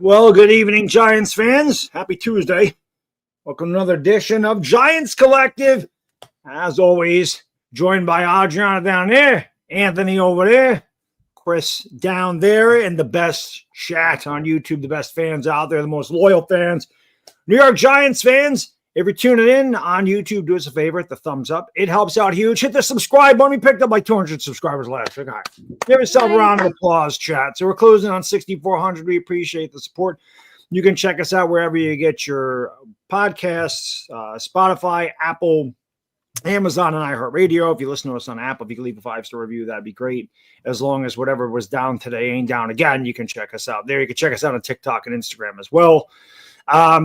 Well, good evening, Giants fans. Happy Tuesday. Welcome to another edition of Giants Collective. As always, joined by Adriana down there, Anthony over there, Chris down there, and the best chat on YouTube, the best fans out there, the most loyal fans. New York Giants fans, if you're tuning in on YouTube, do us a favor, hit the thumbs up. It helps out huge. Hit the subscribe button. We picked up like 200 subscribers last week. All right. Give yourself a round of applause, chat. So we're closing on 6,400. We appreciate the support. You can check us out wherever you get your podcasts, Spotify, Apple, Amazon, and iHeartRadio. If you listen to us on Apple, if you can leave a 5-star review, that'd be great. As long as whatever was down today ain't down again, you can check us out there. You can check us out on TikTok and Instagram as well.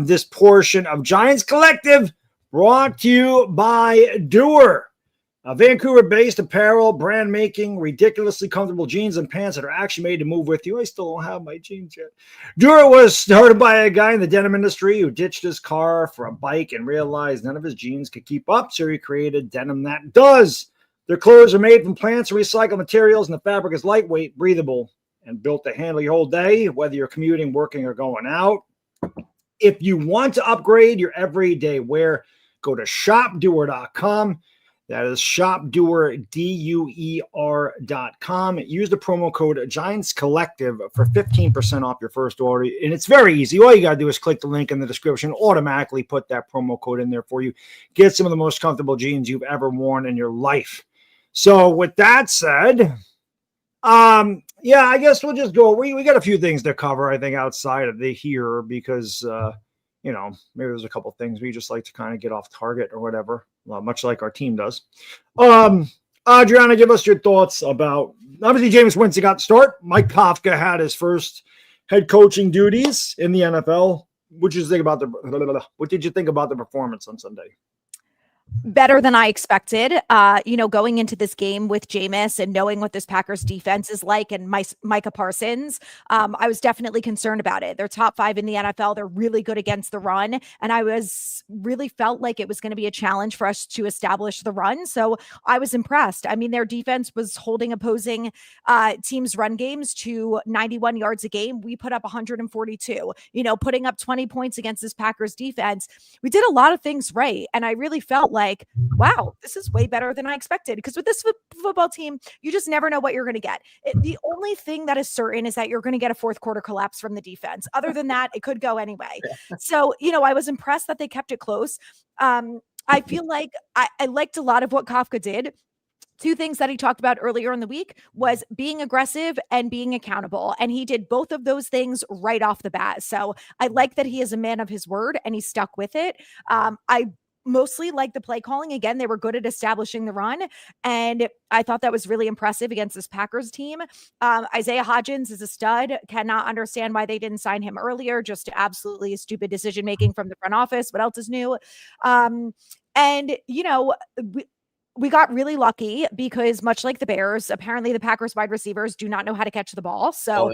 This portion of Giants Collective brought to you by Doer, a Vancouver-based apparel brand making ridiculously comfortable jeans and pants that are actually made to move with you. I still don't have my jeans yet. Doer was started by a guy in the denim industry who ditched his car for a bike and realized none of his jeans could keep up, so he created denim that does. Their clothes are made from plants and recycled materials, and the fabric is lightweight, breathable, and built to handle your whole day, whether you're commuting, working, or going out. If you want to upgrade your everyday wear, go to shopdoer.com. That is shopdoer.com. Use the promo code Giants Collective for 15% off your first order. And it's very easy. All you got to do is click the link in the description, automatically put that promo code in there for you. Get some of the most comfortable jeans you've ever worn in your life. So with that said, yeah, I guess we'll just go. We got a few things to cover, I think, outside of the here because, maybe there's a couple things we just like to kind of get off target or whatever, much like our team does. Adriana, give us your thoughts about, obviously, Jameis Winston got the start. Mike Kafka had his first head coaching duties in the NFL. What did you think about the performance on Sunday? Better than I expected. Going into this game with Jameis and knowing what this Packers defense is like and Micah Parsons, I was definitely concerned about it. They're top 5 in the NFL. They're really good against the run. And I really felt like it was going to be a challenge for us to establish the run. So I was impressed. I mean, their defense was holding opposing teams' run games to 91 yards a game. We put up 142, putting up 20 points against this Packers defense. We did a lot of things right. And I really felt like, wow, this is way better than I expected. Because with this football team, you just never know what you're going to get. The only thing that is certain is that you're going to get a fourth quarter collapse from the defense. Other than that, it could go anyway. So, I was impressed that they kept it close. I feel like I liked a lot of what Kafka did. Two things that he talked about earlier in the week was being aggressive and being accountable. And he did both of those things right off the bat. So I like that he is a man of his word and he stuck with it. I mostly like the play calling. Again, they were good at establishing the run. And I thought that was really impressive against this Packers team. Isaiah Hodgins is a stud. Cannot understand why they didn't sign him earlier. Just absolutely stupid decision-making from the front office. What else is new? We got really lucky because much like the Bears, apparently the Packers wide receivers do not know how to catch the ball. So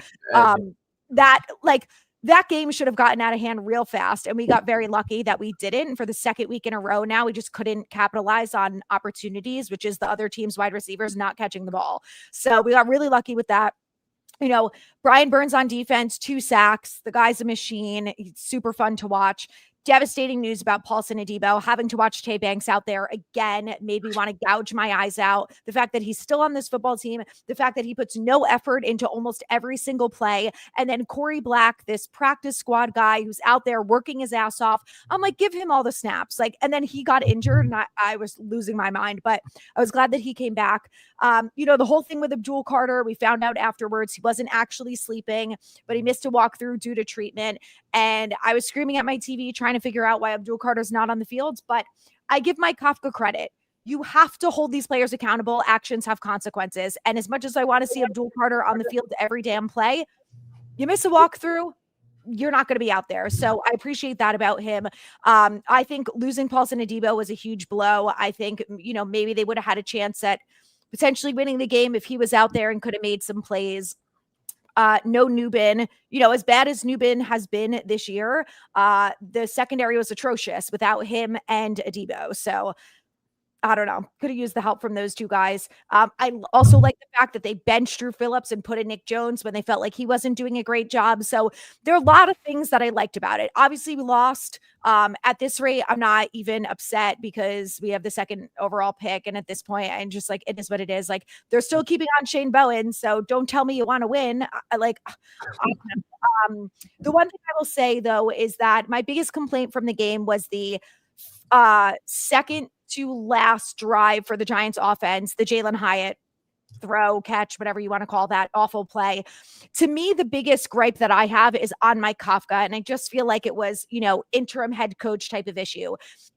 that game should have gotten out of hand real fast. And we got very lucky that we didn't. And for the second week in a row now, we just couldn't capitalize on opportunities, which is the other team's wide receivers not catching the ball. So we got really lucky with that. Brian Burns on defense, 2 sacks. The guy's a machine. He's super fun to watch. Devastating news about Paulson Adebo. Having to watch Tay Banks out there again made me want to gouge my eyes out. The fact that he's still on this football team, the fact that he puts no effort into almost every single play. And then Corey Black, this practice squad guy who's out there working his ass off. I'm like, give him all the snaps. And then he got injured and I was losing my mind, but I was glad that he came back. The whole thing with Abdul Carter, we found out afterwards he wasn't actually sleeping, but he missed a walkthrough due to treatment. And I was screaming at my TV trying to figure out why Abdul Carter's not on the field. But I give Mike Kafka credit. You have to hold these players accountable. Actions have consequences. And as much as I want to see Abdul Carter on the field every damn play, you miss a walkthrough, you're not going to be out there. So I appreciate that about him. I think losing Paulson Adebo was a huge blow. I think, maybe they would have had a chance at potentially winning the game if he was out there and could have made some plays. No Nubin, as bad as Nubin has been this year, the secondary was atrocious without him and Adebo. So I don't know. Could have used the help from those two guys. I also like the fact that they benched Drew Phillips and put in Nick Jones when they felt like he wasn't doing a great job. So there are a lot of things that I liked about it. Obviously, we lost. At this rate, I'm not even upset because we have the second overall pick. And at this point, I'm just like, it is what it is. Like, they're still keeping on Shane Bowen. So don't tell me you want to win. The one thing I will say, though, is that my biggest complaint from the game was the second to last drive for the Giants offense, the Jalen Hyatt throw, catch, whatever you want to call that awful play. To me, the biggest gripe that I have is on Mike Kafka. And I just feel like it was, interim head coach type of issue.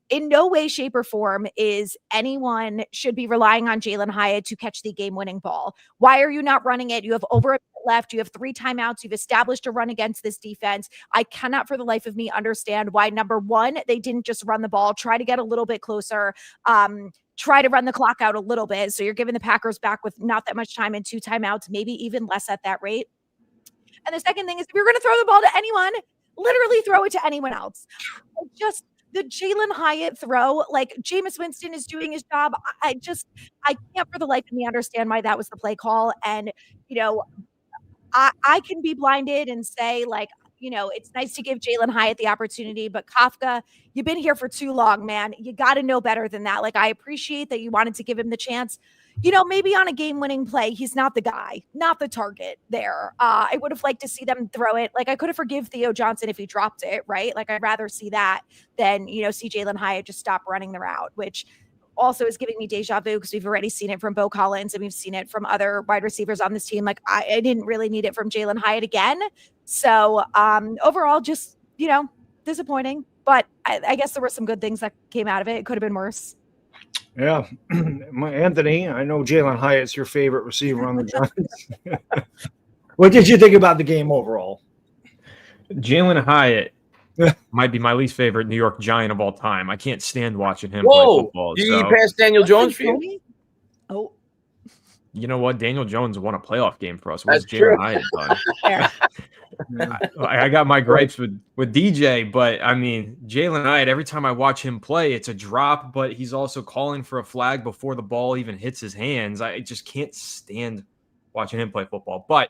In no way, shape, or form is anyone should be relying on Jalen Hyatt to catch the game-winning ball. Why are you not running it? You have over a minute left. You have 3 timeouts. You've established a run against this defense. I cannot for the life of me understand why, number one, they didn't just run the ball, try to get a little bit closer, try to run the clock out a little bit. So you're giving the Packers back with not that much time and 2 timeouts, maybe even less at that rate. And the second thing is, if you're going to throw the ball to anyone, literally throw it to anyone else. Just the Jalen Hyatt throw, like Jameis Winston is doing his job. I can't for the life of me understand why that was the play call. And, I can be blinded and say, like, it's nice to give Jalen Hyatt the opportunity, but Kafka, you've been here for too long, man. You got to know better than that. Like, I appreciate that you wanted to give him the chance. Maybe on a game-winning play, he's not the guy, not the target there. I would have liked to see them throw it. Like, I could have forgive Theo Johnson if he dropped it, right? Like, I'd rather see that than, see Jalen Hyatt just stop running the route, which also is giving me deja vu because we've already seen it from Bo Collins and we've seen it from other wide receivers on this team. Like, I didn't really need it from Jalen Hyatt again. So overall, just, disappointing. But I guess there were some good things that came out of it. It could have been worse. Yeah. Anthony, I know Jalen Hyatt's your favorite receiver on the Giants. What did you think about the game overall? Jalen Hyatt might be my least favorite New York Giant of all time. I can't stand watching him play football. Did he pass Daniel Jones for you? Oh. You know what? Daniel Jones won a playoff game for us. What's Jalen Hyatt done? I got my gripes with DJ, but I mean, Jalen Hyatt, every time I watch him play, it's a drop, but he's also calling for a flag before the ball even hits his hands. I just can't stand watching him play football. But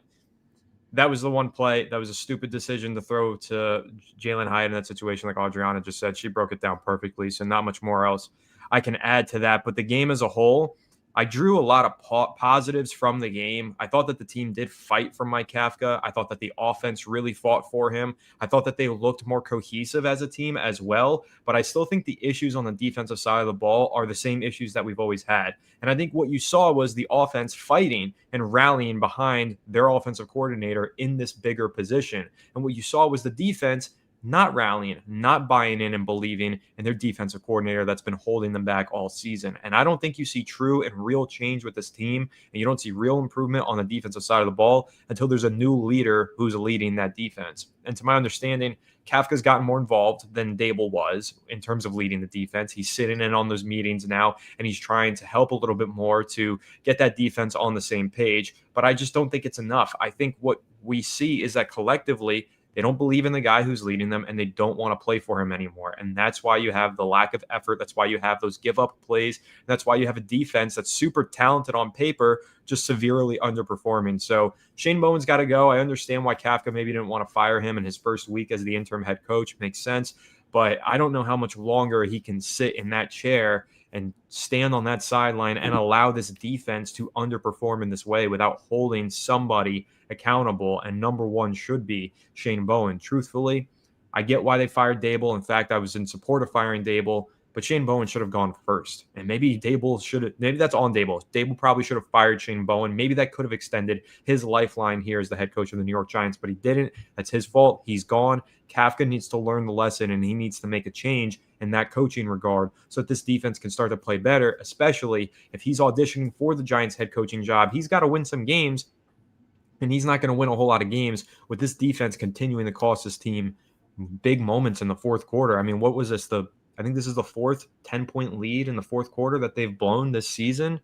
that was the one play. That was a stupid decision to throw to Jalen Hyatt in that situation. Like Adriana just said, she broke it down perfectly. So not much more else I can add to that. But the game as a whole, I drew a lot of positives from the game. I thought that the team did fight for Mike Kafka. I thought that the offense really fought for him. I thought that they looked more cohesive as a team as well. But I still think the issues on the defensive side of the ball are the same issues that we've always had. And I think what you saw was the offense fighting and rallying behind their offensive coordinator in this bigger position. And what you saw was the defense not rallying, not buying in and believing in their defensive coordinator that's been holding them back all season. And I don't think you see true and real change with this team, and you don't see real improvement on the defensive side of the ball until there's a new leader who's leading that defense. And to my understanding, Kafka's gotten more involved than Dable was in terms of leading the defense. He's sitting in on those meetings now, and he's trying to help a little bit more to get that defense on the same page. But I just don't think it's enough. I think what we see is that collectively, they don't believe in the guy who's leading them, and they don't want to play for him anymore. And that's why you have the lack of effort. That's why you have those give-up plays. That's why you have a defense that's super talented on paper, just severely underperforming. So Shane Bowen's got to go. I understand why Kafka maybe didn't want to fire him in his first week as the interim head coach. Makes sense. But I don't know how much longer he can sit in that chair and stand on that sideline and allow this defense to underperform in this way without holding somebody accountable. And number one should be Shane Bowen. Truthfully, I get why they fired Dable. In fact, I was in support of firing Dable, but Shane Bowen should have gone first. And maybe that's on Dable. Dable probably should have fired Shane Bowen. Maybe that could have extended his lifeline here as the head coach of the New York Giants, but he didn't. That's his fault. He's gone. Kafka needs to learn the lesson, and he needs to make a change in that coaching regard so that this defense can start to play better, especially if he's auditioning for the Giants head coaching job. He's got to win some games, and he's not going to win a whole lot of games with this defense continuing to cost his team big moments in the fourth quarter. I mean, what was this? I think this is the fourth 10-point lead in the fourth quarter that they've blown this season.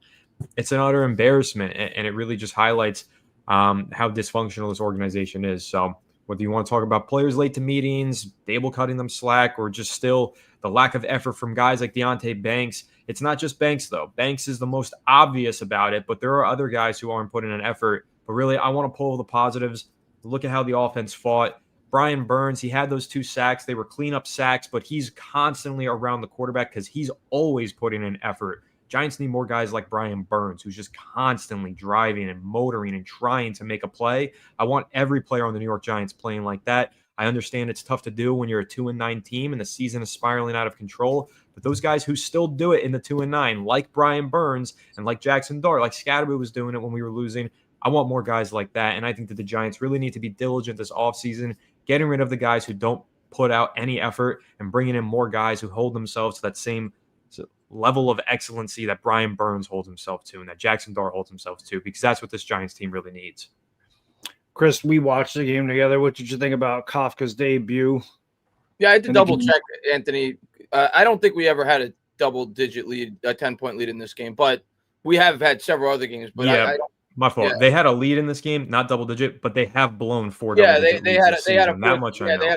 It's an utter embarrassment, and it really just highlights how dysfunctional this organization is. So Whether you want to talk about players late to meetings, Dable cutting them slack, or just still the lack of effort from guys like Deonte Banks. It's not just Banks, though. Banks is the most obvious about it, but there are other guys who aren't putting in an effort. But really, I want to pull the positives. Look at how the offense fought. Brian Burns, he had those 2 sacks. They were cleanup sacks, but he's constantly around the quarterback because he's always putting in effort. Giants need more guys like Brian Burns, who's just constantly driving and motoring and trying to make a play. I want every player on the New York Giants playing like that. I understand it's tough to do when you're a 2-9 team and the season is spiraling out of control. But those guys who still do it in the 2-9, like Brian Burns and like Jackson Dart, like Scatterby was doing it when we were losing, I want more guys like that. And I think that the Giants really need to be diligent this offseason, getting rid of the guys who don't put out any effort and bringing in more guys who hold themselves to that same level of excellency that Brian Burns holds himself to and that Jackson Dart holds himself to, because that's what this Giants team really needs. Chris, we watched the game together. What did you think about Kafka's debut? Yeah, I had to double check, Anthony. I don't think we ever had a double-digit lead, a 10-point lead in this game, but we have had several other games. But yeah, I don't, my fault. Yeah. They had a lead in this game, not double-digit, but they have blown 4 yeah, double-digit they had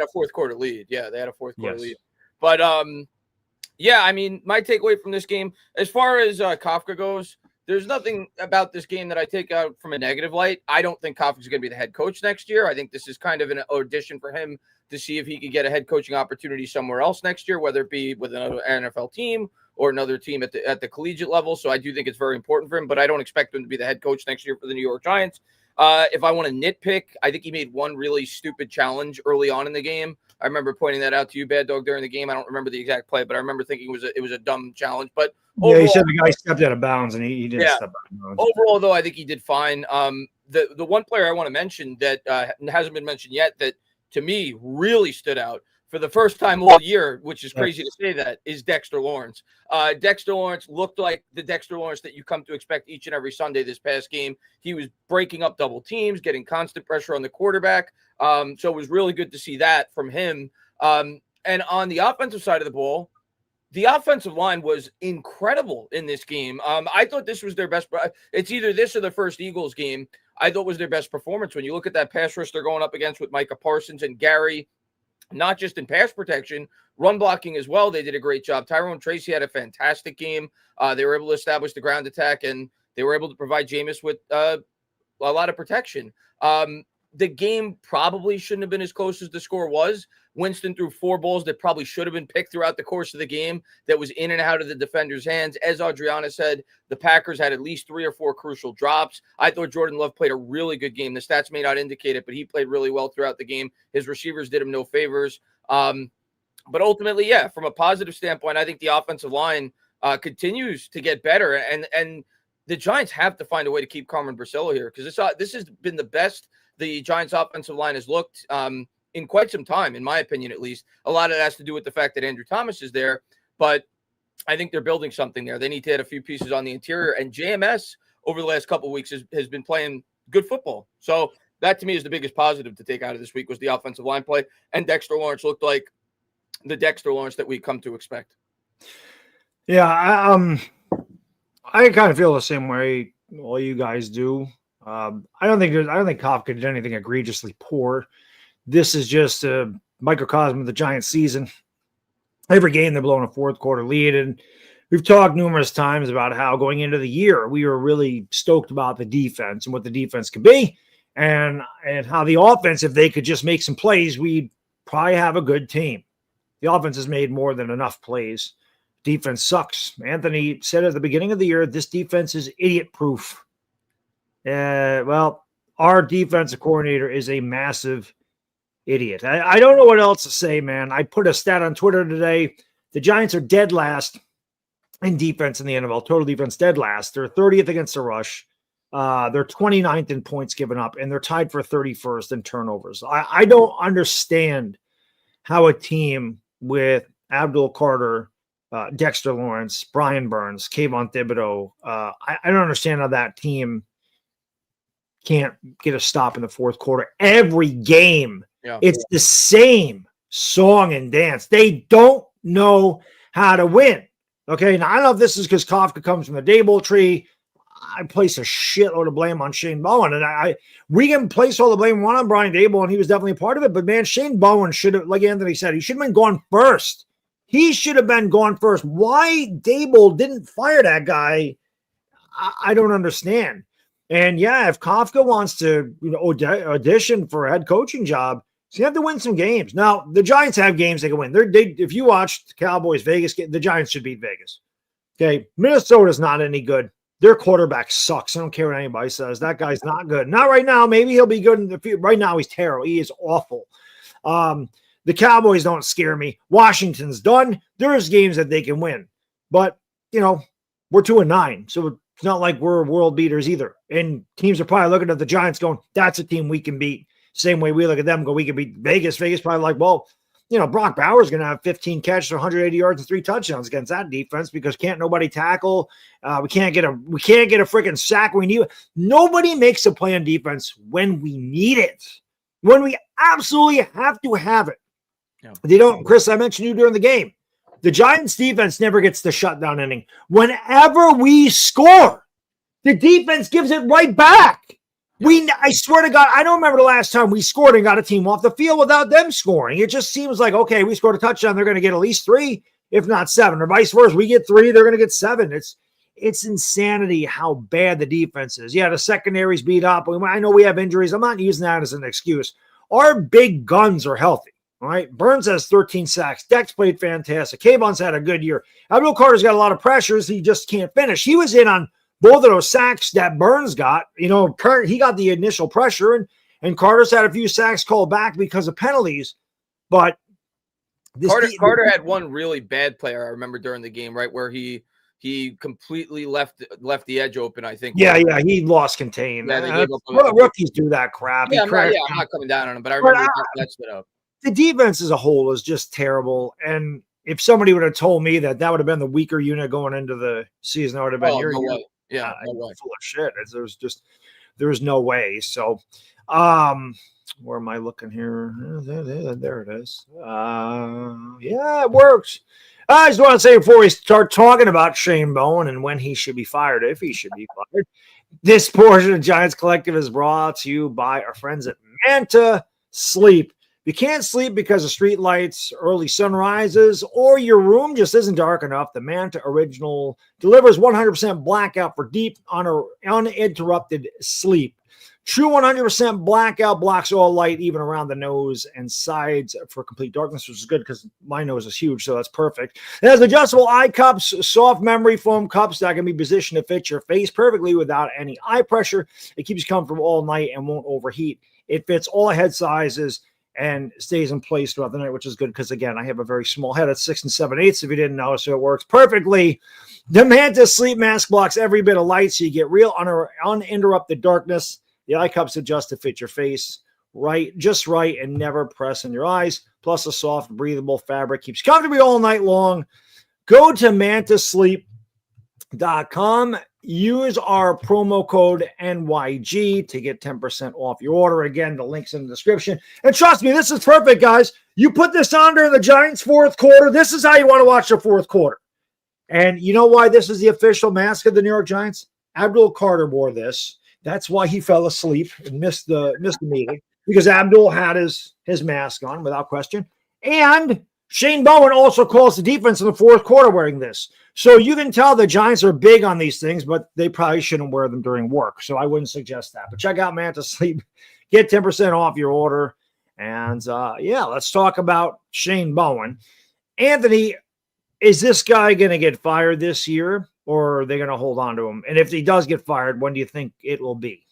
a fourth quarter lead. Yeah, they had a fourth quarter lead. But yeah, I mean, my takeaway from this game, as far as Kafka goes, there's nothing about this game that I take out from a negative light. I don't think Kafka's going to be the head coach next year. I think this is kind of an audition for him to see if he could get a head coaching opportunity somewhere else next year, whether it be with another NFL team or another team at the collegiate level. So I do think it's very important for him, but I don't expect him to be the head coach next year for the New York Giants. If I want to nitpick, I think he made one really stupid challenge early on in the game. I remember pointing that out to you, Bad Dog, during the game. I don't remember the exact play, but I remember thinking it was a dumb challenge. But overall, he said the guy stepped out of bounds, and he didn't step out of bounds. Overall, though, I think he did fine. The one player I want to mention that hasn't been mentioned yet that to me really stood out for the first time all year, which is crazy to say that, is Dexter Lawrence. Dexter Lawrence looked like the Dexter Lawrence that you come to expect each and every Sunday this past game. He was breaking up double teams, getting constant pressure on the quarterback. So it was really good to see that from him. And on the offensive side of the ball, the offensive line was incredible in this game. I thought this was their best. It's either this or the first Eagles game. I thought was their best performance. When you look at that pass rush they're going up against with Micah Parsons and Gary, not just in pass protection, run blocking as well. They did a great job. Tyrone Tracy had a fantastic game. They were able to establish the ground attack, and they were able to provide Jameis with a lot of protection. The game probably shouldn't have been as close as the score was. Winston threw 4 balls that probably should have been picked throughout the course of the game that was in and out of the defender's hands. As Adriana said, the Packers had at least 3 or 4 crucial drops. I thought Jordan Love played a really good game. The stats may not indicate it, but he played really well throughout the game. His receivers did him no favors. But ultimately, yeah, from a positive standpoint, I think the offensive line continues to get better. And the Giants have to find a way to keep Carmen Brasillo here, because this has been the best the Giants offensive line has looked in quite some time, in my opinion, at least. A lot of it has to do with the fact that Andrew Thomas is there, but I think they're building something there. They need to add a few pieces on the interior, and JMS over the last couple of weeks has been playing good football. So that to me is the biggest positive to take out of this week was the offensive line play, and Dexter Lawrence looked like the Dexter Lawrence that we come to expect. Yeah, I kind of feel the same way all you guys do. I don't think Kafka did anything egregiously poor. This is just a microcosm of the Giants season. Every game they're blowing a fourth quarter lead, and we've talked numerous times about how going into the year we were really stoked about the defense and what the defense could be, and how the offense, if they could just make some plays, we'd probably have a good team. The offense has made more than enough plays. Defense sucks. Anthony said at the beginning of the year, this defense is idiot-proof. Well, our defensive coordinator is a massive idiot. I don't know what else to say, man. I put a stat on Twitter today. The Giants are dead last in defense in the NFL. Total defense, dead last. They're 30th against the rush. They're 29th in points given up, and they're tied for 31st in turnovers. I don't understand how a team with Abdul Carter, Dexter Lawrence, Brian Burns, Kayvon Thibodeau, I don't understand how that team can't get a stop in the fourth quarter. Every game, it's the same song and dance. They don't know how to win. Okay, now I don't know if this is because Kafka comes from the Dable tree. I place a shitload of blame on Shane Bowen. And we can place all the blame one on Brian Dable, and he was definitely a part of it. But man, Shane Bowen should have, like Anthony said, he should have been gone first. He should have been gone first. Why Dable didn't fire that guy, I don't understand. And yeah, if Kafka wants to audition for a head coaching job, so you have to win some games. Now, the Giants have games they can win. If you watched the Cowboys Vegas game, the Giants should beat Vegas. Okay, Minnesota's not any good. Their quarterback sucks. I don't care what anybody says. That guy's not good. Not right now. Maybe he'll be good in the future. Right now, he's terrible. He is awful. The Cowboys don't scare me. Washington's done. There's games that they can win. But, we're 2-9. So it's not like we're world beaters either. And teams are probably looking at the Giants going, that's a team we can beat. Same way we look at them, go, we can beat Vegas. Vegas probably like, well, Brock Bowers going to have 15 catches, 180 yards, and 3 touchdowns against that defense because can't nobody tackle. We can't get a freaking sack. Nobody makes a play on defense when we need it, when we absolutely have to have it. Yeah. They don't, Chris. I mentioned you during the game. The Giants defense never gets the shutdown inning. Whenever we score, the defense gives it right back. I swear to God, I don't remember the last time we scored and got a team off the field without them scoring. It just seems like, okay, we scored a touchdown, they're going to get at least 3, if not 7, or vice versa. We get 3, they're going to get 7. It's insanity how bad the defense is. Yeah, the secondary's beat up. I know we have injuries. I'm not using that as an excuse. Our big guns are healthy. All right, Burns has 13 sacks. Dex played fantastic. Kayvon's had a good year. Abdul Carter's got a lot of pressures. He just can't finish. He was in on both of those sacks that Burns got. He got the initial pressure, and Carter's had a few sacks called back because of penalties. But Carter had one really bad player I remember during the game, right, where he completely left the edge open, I think. Yeah, he lost contain. Yeah, they gave up rookies do that crap. Yeah, I'm not coming down on him, but I remember that stood up. The defense as a whole is just terrible, and if somebody would have told me that would have been the weaker unit going into the season, that would have been no way. Yeah, no way. Full of shit. There's no way. So, where am I looking here? There it is. Yeah, it works. I just want to say before we start talking about Shane Bowen and when he should be fired, if he should be fired, this portion of Giants Collective is brought to you by our friends at Manta Sleep. If you can't sleep because of street lights, early sunrises, or your room just isn't dark enough, the Manta Original delivers 100% blackout for deep, uninterrupted sleep. True 100% blackout blocks all light, even around the nose and sides for complete darkness, which is good because my nose is huge, so that's perfect. It has adjustable eye cups, soft memory foam cups that can be positioned to fit your face perfectly without any eye pressure. It keeps you comfortable all night and won't overheat. It fits all head sizes and stays in place throughout the night, which is good because, again, I have a very small head at 6 7/8 if you didn't know, so it works perfectly. The Manta Sleep Mask blocks every bit of light, so you get real uninterrupted darkness. The eye cups adjust to fit your face just right and never press in your eyes. Plus, a soft, breathable fabric keeps you comfortable all night long. Go to mantasleep.com. Use our promo code NYG to get 10% off your order. Again, the link's in the description. And trust me, this is perfect, guys. You put this on during the Giants' fourth quarter. This is how you want to watch the fourth quarter. And you know why this is the official mask of the New York Giants? Abdul Carter wore this. That's why he fell asleep and missed the meeting, because Abdul had his mask on without question. And Shane Bowen also calls the defense in the fourth quarter wearing this. So you can tell the Giants are big on these things, but they probably shouldn't wear them during work. So I wouldn't suggest that. But check out Manta Sleep. Get 10% off your order. And, let's talk about Shane Bowen. Anthony, is this guy going to get fired this year, or are they going to hold on to him? And if he does get fired, when do you think it will be?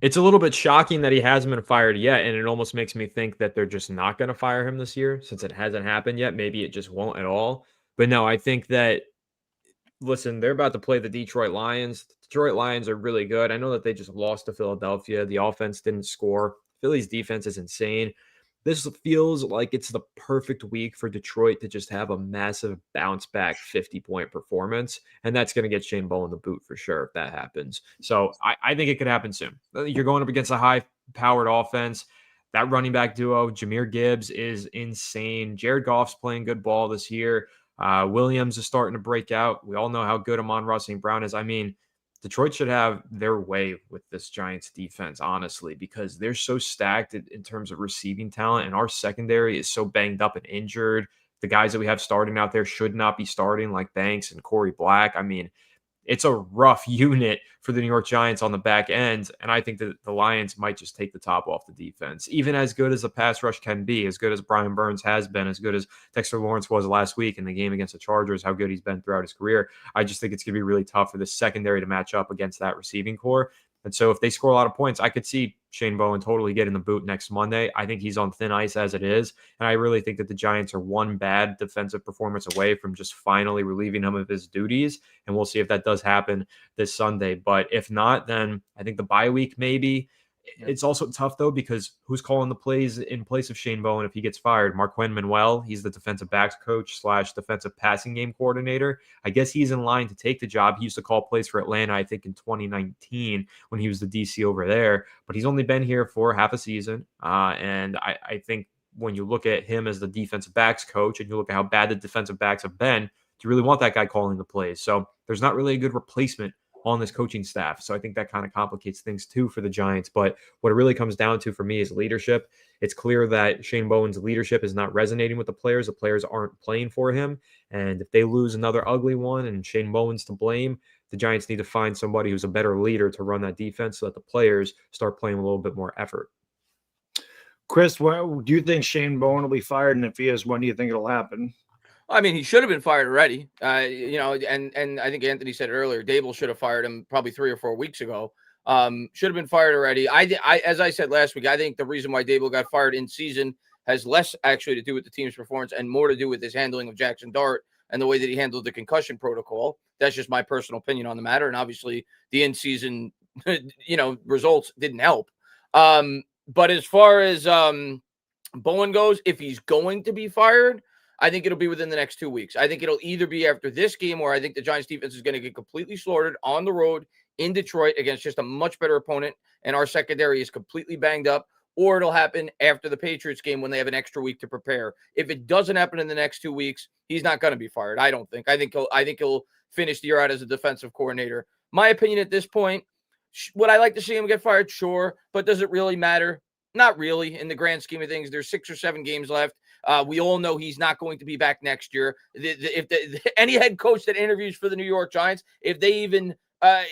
It's a little bit shocking that he hasn't been fired yet, and it almost makes me think that they're just not going to fire him this year since it hasn't happened yet. Maybe it just won't at all. But no, I think that, listen, they're about to play the Detroit Lions. The Detroit Lions are really good. I know that they just lost to Philadelphia. The offense didn't score. Philly's defense is insane. This feels like it's the perfect week for Detroit to just have a massive bounce back 50-point performance. And that's going to get Shane Bowen the boot for sure if that happens. So I think it could happen soon. You're going up against a high-powered offense. That running back duo, Jahmyr Gibbs, is insane. Jared Goff's playing good ball this year. Williams is starting to break out. We all know how good Amon-Ra St. Brown is. I mean, Detroit should have their way with this Giants defense, honestly, because they're so stacked in terms of receiving talent, and our secondary is so banged up and injured. The guys that we have starting out there should not be starting, like Banks and Corey Black. I mean, it's a rough unit for the New York Giants on the back end, and I think that the Lions might just take the top off the defense. Even as good as the pass rush can be, as good as Brian Burns has been, as good as Dexter Lawrence was last week in the game against the Chargers, how good he's been throughout his career, I just think it's going to be really tough for the secondary to match up against that receiving core. And so if they score a lot of points, I could see Shane Bowen totally getting the boot next Monday. I think he's on thin ice as it is. And I really think that the Giants are one bad defensive performance away from just finally relieving him of his duties. And we'll see if that does happen this Sunday. But if not, then I think the bye week maybe. It's also tough, though, because who's calling the plays in place of Shane Bowen if he gets fired? Marquand Manuel, he's the defensive backs coach / defensive passing game coordinator. I guess he's in line to take the job. He used to call plays for Atlanta, I think, in 2019 when he was the DC over there. But he's only been here for half a season. And I think when you look at him as the defensive backs coach and you look at how bad the defensive backs have been, do you really want that guy calling the plays? So there's not really a good replacement on this coaching staff. So I think that kind of complicates things too for the Giants. But what it really comes down to for me is leadership. It's clear that Shane Bowen's leadership is not resonating with the players. The players aren't playing for him. And if they lose another ugly one and Shane Bowen's to blame, the Giants need to find somebody who's a better leader to run that defense so that the players start playing with a little bit more effort. Chris, do you think Shane Bowen will be fired? And if he is, when do you think it'll happen? I mean, he should have been fired already. And I think Anthony said it earlier. Dable should have fired him probably 3 or 4 weeks ago. Should have been fired already. I as I said last week, I think the reason why Dable got fired in season has less actually to do with the team's performance and more to do with his handling of Jackson Dart and the way that he handled the concussion protocol. That's just my personal opinion on the matter. And obviously, the in-season, results didn't help. But as far as Bowen goes, if he's going to be fired, I think it'll be within the next 2 weeks. I think it'll either be after this game where I think the Giants defense is going to get completely slaughtered on the road in Detroit against just a much better opponent, and our secondary is completely banged up, or it'll happen after the Patriots game when they have an extra week to prepare. If it doesn't happen in the next 2 weeks, he's not going to be fired. I don't think. I think he'll finish the year out as a defensive coordinator. My opinion at this point, would I like to see him get fired? Sure. But does it really matter? Not really in the grand scheme of things. There's 6 or 7 games left. We all know he's not going to be back next year. Any head coach that interviews for the New York Giants, if they even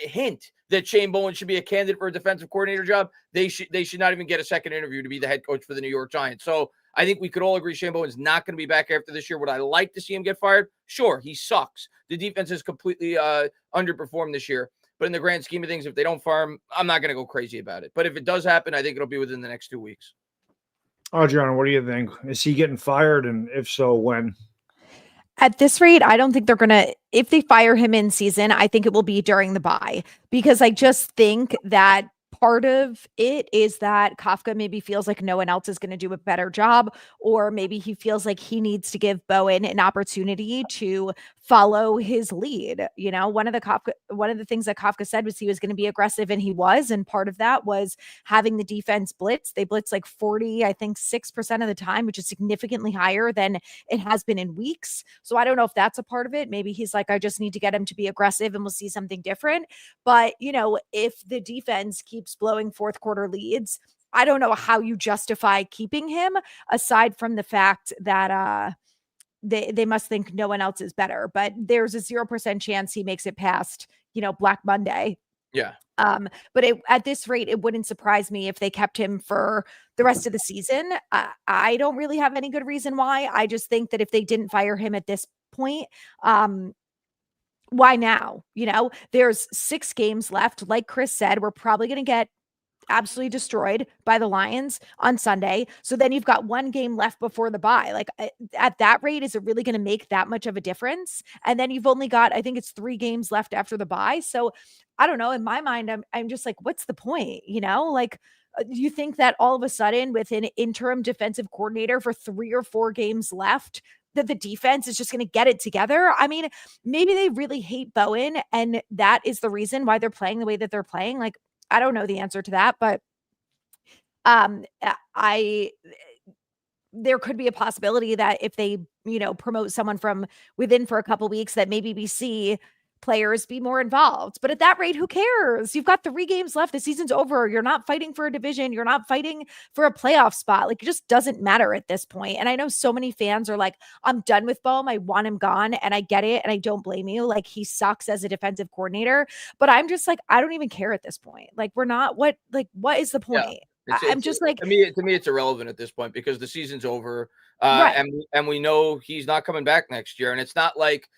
hint that Shane Bowen should be a candidate for a defensive coordinator job, they should not even get a second interview to be the head coach for the New York Giants. So I think we could all agree Shane Bowen's not going to be back after this year. Would I like to see him get fired? Sure, he sucks. The defense has completely underperformed this year. But in the grand scheme of things, if they don't fire him, I'm not going to go crazy about it. But if it does happen, I think it'll be within the next 2 weeks. Adriana, what do you think? Is he getting fired? And if so, when? At this rate, I don't think they're going to, if they fire him in season, I think it will be during the bye, because I just think that part of it is that Kafka maybe feels like no one else is going to do a better job, or maybe he feels like he needs to give Bowen an opportunity to follow his lead. One of the things that Kafka said was he was going to be aggressive, and he was. And part of that was having the defense blitz. They blitz like 6% of the time, which is significantly higher than it has been in weeks. So I don't know if that's a part of it. Maybe he's like, I just need to get him to be aggressive and we'll see something different. But, if the defense keeps blowing fourth quarter leads, I don't know how you justify keeping him, aside from the fact that they must think no one else is better. But there's a 0% chance he makes it past, Black Monday. Yeah. But at this rate, it wouldn't surprise me if they kept him for the rest of the season. I don't really have any good reason why. I just think that if they didn't fire him at this point, why now? There's 6 games left. Like Chris said, we're probably going to get absolutely destroyed by the Lions on Sunday. So then you've got 1 game left before the bye. Like at that rate, is it really going to make that much of a difference? And then you've only got, I think it's 3 games left after the bye. So I don't know. In my mind, I'm just like, what's the point? You think that all of a sudden with an interim defensive coordinator for 3 or 4 games left, that the defense is just going to get it together? I mean, maybe they really hate Bowen, and that is the reason why they're playing the way that they're playing. Like, I don't know the answer to that, but there could be a possibility that if they promote someone from within for a couple weeks that maybe we see players be more involved. But at that rate, who cares? You've got 3 games left. The season's over. You're not fighting for a division. You're not fighting for a playoff spot. Like, it just doesn't matter at this point. And I know so many fans are like, I'm done with Bowen. I want him gone. And I get it. And I don't blame you. Like, he sucks as a defensive coordinator. But I'm just like, I don't even care at this point. Like, we're not, what is the point? Yeah. I'm just like, to me, it's irrelevant at this point because the season's over. Right. And we know he's not coming back next year. And it's not like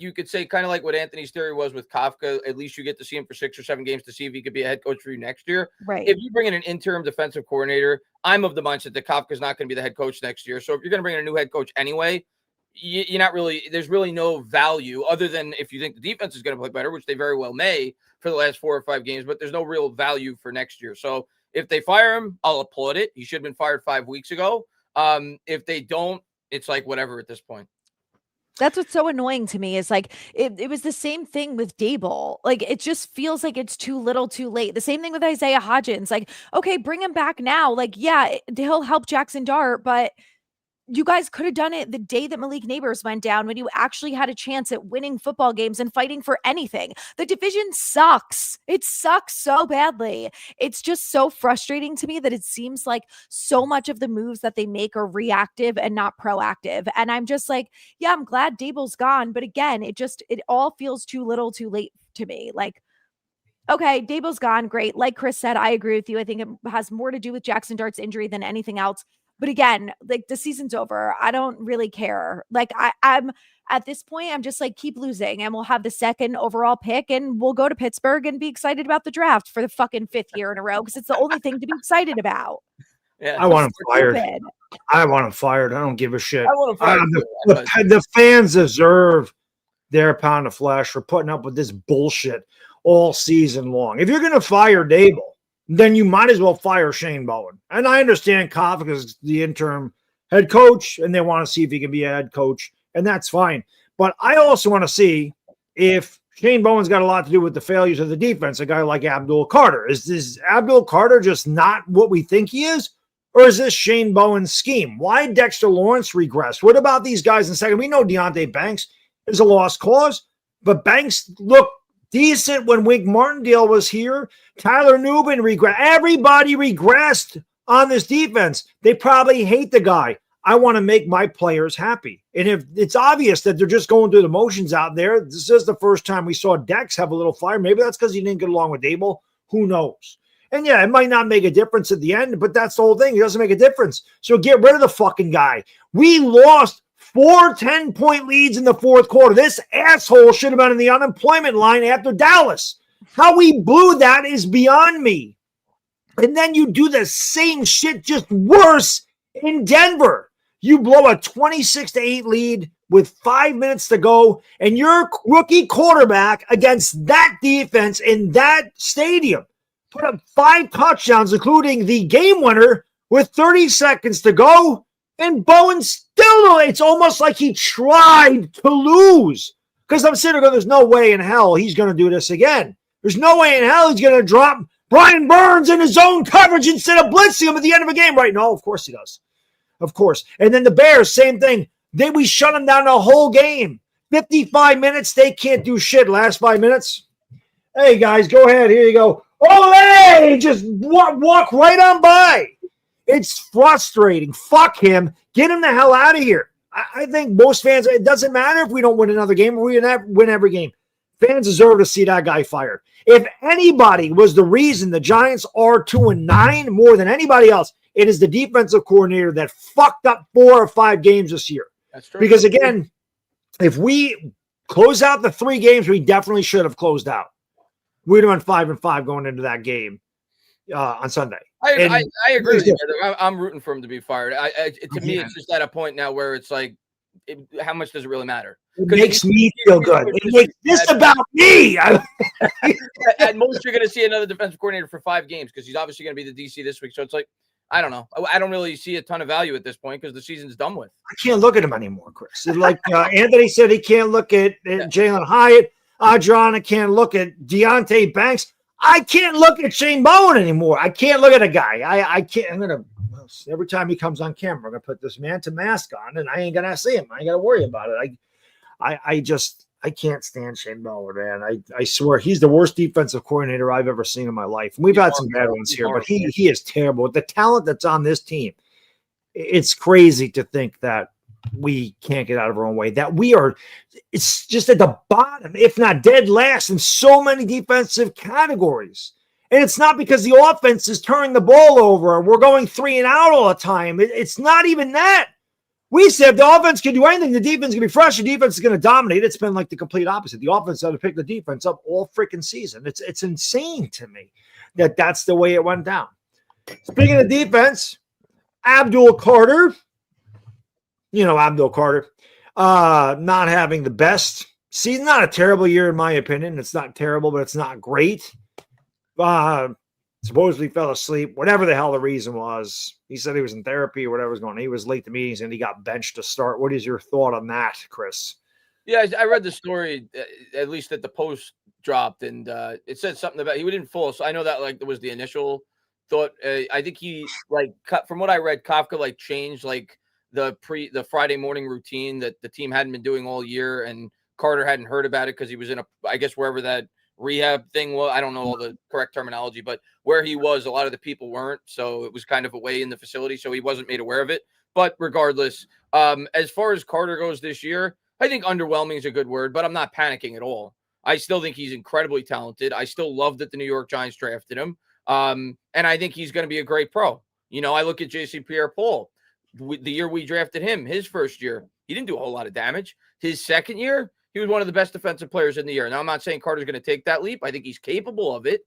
you could say, kind of like what Anthony's theory was with Kafka. At least you get to see him for 6 or 7 games to see if he could be a head coach for you next year. Right. If you bring in an interim defensive coordinator, I'm of the mindset that Kafka's not going to be the head coach next year. So if you're going to bring in a new head coach anyway, you're not really, there's really no value other than if you think the defense is going to play better, which they very well may for the last 4 or 5 games, but there's no real value for next year. So if they fire him, I'll applaud it. He should have been fired 5 weeks ago. If they don't, it's like whatever at this point. That's what's so annoying to me is like, it was the same thing with Dable. Like, it just feels like it's too little too late. The same thing with Isaiah Hodgins. Like, okay, bring him back now. Like, yeah, he'll help Jackson Dart, but you guys could have done it the day that Malik Neighbors went down when you actually had a chance at winning football games and fighting for anything. The division sucks. It sucks so badly. It's just so frustrating to me that it seems like so much of the moves that they make are reactive and not proactive. And I'm just like, yeah, I'm glad Dable's gone. But again, it all feels too little too late to me. Like, okay, Dable's gone. Great. Like Chris said, I agree with you. I think it has more to do with Jackson Dart's injury than anything else. But again, like, the season's over. I don't really care. Like, I'm at this point, I'm just like, keep losing and we'll have the 2nd overall pick and we'll go to Pittsburgh and be excited about the draft for the fucking 5th year in a row because it's the only thing to be excited about. Yeah, I want him fired. I want him fired. I don't give a shit. I want him fired. The fans deserve their pound of flesh for putting up with this bullshit all season long. If you're going to fire Dable, then you might as well fire Shane Bowen. And I understand Kafka is the interim head coach, and they want to see if he can be a head coach, and that's fine. But I also want to see if Shane Bowen's got a lot to do with the failures of the defense, a guy like Abdul Carter. Is this Abdul Carter just not what we think he is? Or is this Shane Bowen's scheme? Why Dexter Lawrence regress? What about these guys in second? We know Deontay Banks is a lost cause, but Banks looked decent when Wink Martindale was here. Tyler Nubin regressed. Everybody regressed on this defense. They probably hate the guy. I want to make my players happy. And if it's obvious that they're just going through the motions out there, this is the first time we saw Dex have a little fire. Maybe that's because he didn't get along with Dable. Who knows? And yeah, it might not make a difference at the end, but that's the whole thing. It doesn't make a difference. So get rid of the fucking guy. We lost 4 10-point leads in the 4th quarter. This asshole should have been in the unemployment line after Dallas. How we blew that is beyond me. And then you do the same shit, just worse in Denver. You blow a 26-8 lead with 5 minutes to go, and your rookie quarterback against that defense in that stadium put up 5 touchdowns, including the game winner with 30 seconds to go. And Bowen still, it's almost like he tried to lose. Because I'm sitting there going, there's no way in hell he's going to do this again. There's no way in hell he's going to drop Brian Burns in his own coverage instead of blitzing him at the end of a game. Right? No, of course he does. Of course. And then the Bears, same thing. We shut them down the whole game. 55 minutes, they can't do shit. Last 5 minutes. Hey, guys, go ahead. Here you go. Ole! Just walk right on by. It's frustrating. Fuck him. Get him the hell out of here. I think most fans, it doesn't matter if we don't win another game or we win every game. Fans deserve to see that guy fired. If anybody was the reason the Giants are 2-9 more than anybody else, it is the defensive coordinator that fucked up 4 or 5 games this year. That's true. Because again, if we close out the 3 games we definitely should have closed out, we'd have been 5-5 going into that game on Sunday. I agree with you. I'm rooting for him to be fired. To me, it's just at a point now where it's like, how much does it really matter? It makes me feel good. It makes this about me. At most, you're going to see another defensive coordinator for 5 games because he's obviously going to be the DC this week. So it's like, I don't know. I don't really see a ton of value at this point because the season's done with. I can't look at him anymore, Chris. Like Anthony said, he can't look at Jalen Hyatt. Adriana can't look at Deontay Banks. I can't look at Shane Bowen anymore. I can't look at a guy. I can't. I'm going to knows. Every time he comes on camera, I'm going to put this Manta mask on, and I ain't going to see him. I ain't got to worry about it. I can't stand Shane Bowen, man. I swear he's the worst defensive coordinator I've ever seen in my life. And we've had some bad ones here, but he is terrible. With the talent that's on this team, it's crazy to think that we can't get out of our own way. That it's just at the bottom, if not dead last, in so many defensive categories. And it's not because the offense is turning the ball over. We're going 3 and out all the time. It's not even that. We said the offense can do anything. The defense can be fresh. The defense is going to dominate. It's been like the complete opposite. The offense had to pick the defense up all freaking season. It's insane to me that that's the way it went down. Speaking of defense, Abdul Carter, Abdul Carter, not having the best season. Not a terrible year in my opinion. It's not terrible, but it's not great. Supposedly fell asleep, whatever the hell the reason was. He said he was in therapy or whatever was going on. He was late to meetings and he got benched to start. What is your thought on that, Chris? Yeah, I read the story, at least that the Post dropped, and it said something about he didn't fall. So I know that there was the initial thought. I think he from what I read, Kafka changed the Friday morning routine that the team hadn't been doing all year, and Carter hadn't heard about it because he was in I guess wherever that rehab thing was. I don't know all the correct terminology, but where he was, a lot of the people weren't, so it was kind of away in the facility, so he wasn't made aware of it. But regardless, as far as Carter goes this year, I think underwhelming is a good word, but I'm not panicking at all. I still think he's incredibly talented. I still love that the New York Giants drafted him, and I think he's going to be a great pro. I look at J.C. Pierre-Paul. The year we drafted him, his first year, he didn't do a whole lot of damage. His second year, he was one of the best defensive players in the year. Now, I'm not saying Carter's going to take that leap. I think he's capable of it,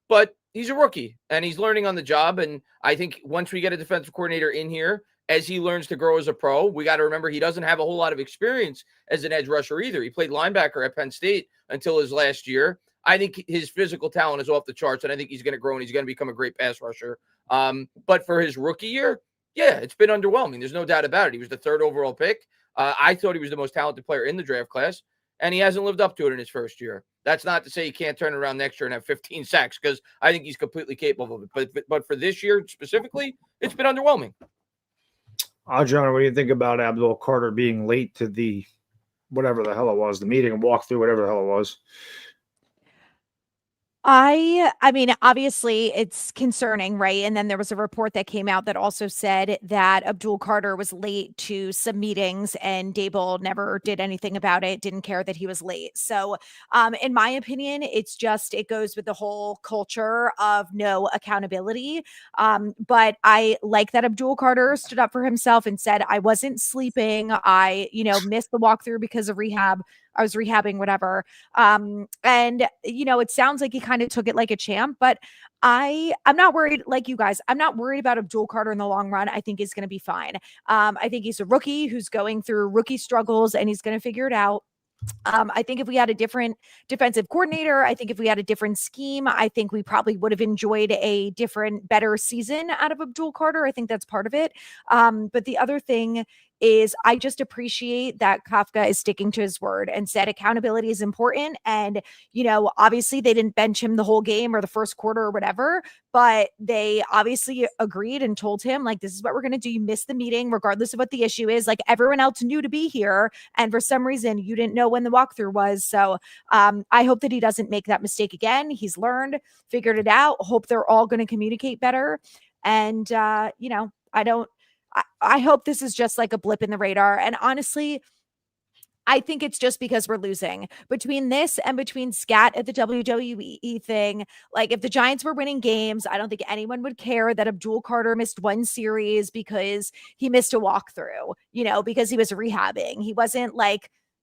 but he's a rookie, and he's learning on the job. And I think once we get a defensive coordinator in here, as he learns to grow as a pro, we got to remember he doesn't have a whole lot of experience as an edge rusher either. He played linebacker at Penn State until his last year. I think his physical talent is off the charts, and I think he's going to grow, and he's going to become a great pass rusher. But for his rookie year, yeah, it's been underwhelming. There's no doubt about it. He was the 3rd overall pick. I thought he was the most talented player in the draft class, and he hasn't lived up to it in his first year. That's not to say he can't turn around next year and have 15 sacks, because I think he's completely capable of it. But for this year specifically, it's been underwhelming. John, what do you think about Abdul Carter being late to the whatever the hell it was, the meeting and walkthrough, whatever the hell it was? I mean, obviously it's concerning, right? And then there was a report that came out that also said that Abdul Carter was late to some meetings and Dable never did anything about it, didn't care that he was late. So in my opinion, it goes with the whole culture of no accountability. But I like that Abdul Carter stood up for himself and said, I wasn't sleeping. I, missed the walkthrough because of rehab. I was rehabbing, whatever. And, it sounds like he kind of took it like a champ, but I'm not worried like you guys. I'm not worried about Abdul Carter in the long run. I think he's going to be fine. I think he's a rookie who's going through rookie struggles and he's going to figure it out. I think if we had a different defensive coordinator, I think if we had a different scheme, I think we probably would have enjoyed a better season out of Abdul Carter. I think that's part of it. But the other thing is I just appreciate that Kafka is sticking to his word and said accountability is important. And, obviously they didn't bench him the whole game or the first quarter or whatever, but they obviously agreed and told him, this is what we're going to do. You missed the meeting, regardless of what the issue is. Everyone else knew to be here. And for some reason, you didn't know when the walkthrough was. So I hope that he doesn't make that mistake again. He's learned, figured it out. Hope they're all going to communicate better. And, I hope this is just a blip in the radar. And honestly, I think it's just because we're losing. Between this and between scat at the WWE thing, if the Giants were winning games, I don't think anyone would care that Abdul Carter missed one series because he missed a walkthrough, because he was rehabbing. He wasn't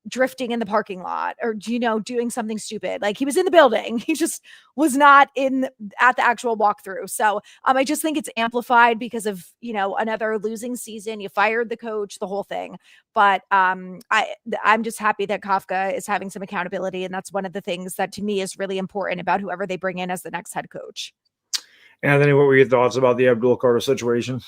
drifting in the parking lot or, doing something stupid. He was in the building. He just was not at the actual walkthrough. So I just think it's amplified because of, another losing season. You fired the coach, the whole thing. But I'm just happy that Kafka is having some accountability. And that's one of the things that to me is really important about whoever they bring in as the next head coach. Anthony, what were your thoughts about the Abdul Carter situation?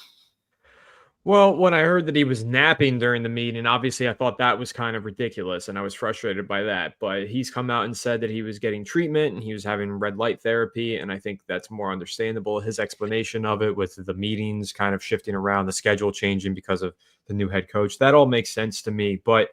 Well, when I heard that he was napping during the meeting, obviously I thought that was kind of ridiculous and I was frustrated by that. But he's come out and said that he was getting treatment and he was having red light therapy. And I think that's more understandable. His explanation of it with the meetings kind of shifting around, the schedule changing because of the new head coach, that all makes sense to me. But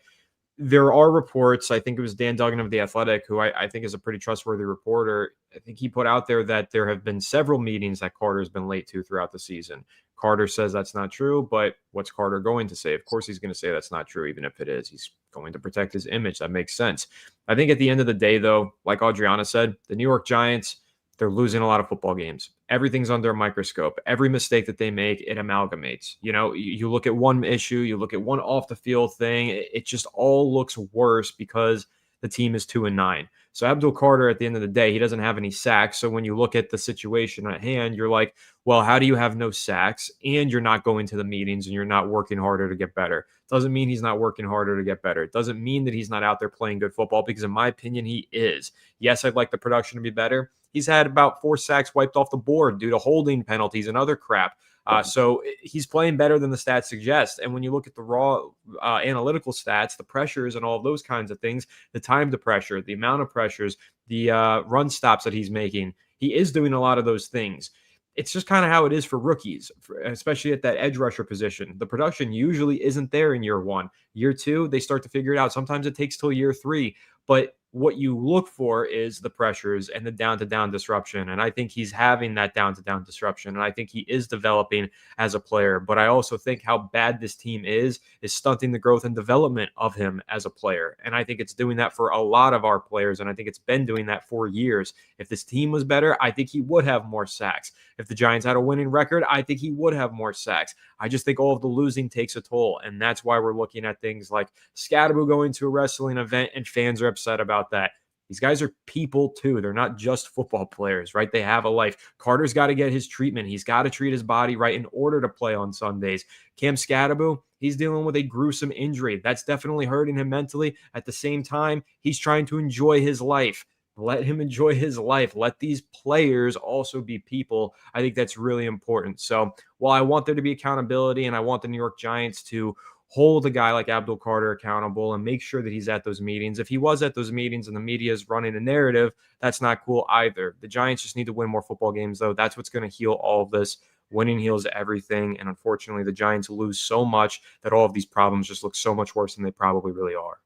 there are reports, I think it was Dan Duggan of The Athletic, who I think is a pretty trustworthy reporter. I think he put out there that there have been several meetings that Carter's been late to throughout the season. Carter says that's not true, but what's Carter going to say? Of course he's going to say that's not true, even if it is. He's going to protect his image. That makes sense. I think at the end of the day, though, like Adriana said, the New York Giants, they're losing a lot of football games. Everything's under a microscope. Every mistake that they make, it amalgamates. You know, you look at one issue, you look at one off the field thing, it just all looks worse because the team is 2-9. So Abdul Carter, at the end of the day, he doesn't have any sacks. So when you look at the situation at hand, you're like, well, how do you have no sacks and you're not going to the meetings and you're not working harder to get better? Doesn't mean he's not working harder to get better. It doesn't mean that he's not out there playing good football, because in my opinion, he is. Yes, I'd like the production to be better. He's had about 4 sacks wiped off the board due to holding penalties and other crap. So he's playing better than the stats suggest. And when you look at the raw analytical stats, the pressures and all of those kinds of things, the time to pressure, the amount of pressures, the run stops that he's making, he is doing a lot of those things. It's just kind of how it is for rookies, especially at that edge rusher position. The production usually isn't there in year 1. Year 2, they start to figure it out. Sometimes it takes till year 3. But what you look for is the pressures and the down-to-down disruption. And I think he's having that down-to-down disruption. And I think he is developing as a player. But I also think how bad this team is stunting the growth and development of him as a player. And I think it's doing that for a lot of our players. And I think it's been doing that for years. If this team was better, I think he would have more sacks. If the Giants had a winning record, I think he would have more sacks. I just think all of the losing takes a toll. And that's why we're looking at things like Scadaboo going to a wrestling event and fans are upset about that. These guys are people too. They're not just football players, right? They have a life. Carter's got to get his treatment. He's got to treat his body right in order to play on Sundays. Cam Scadaboo, he's dealing with a gruesome injury. That's definitely hurting him mentally. At the same time, he's trying to enjoy his life. Let him enjoy his life. Let these players also be people. I think that's really important. So while I want there to be accountability and I want the New York Giants to hold a guy like Abdul Carter accountable and make sure that he's at those meetings. If he was at those meetings and the media is running a narrative, that's not cool either. The Giants just need to win more football games, though. That's what's going to heal all of this. Winning heals everything. And unfortunately, the Giants lose so much that all of these problems just look so much worse than they probably really are.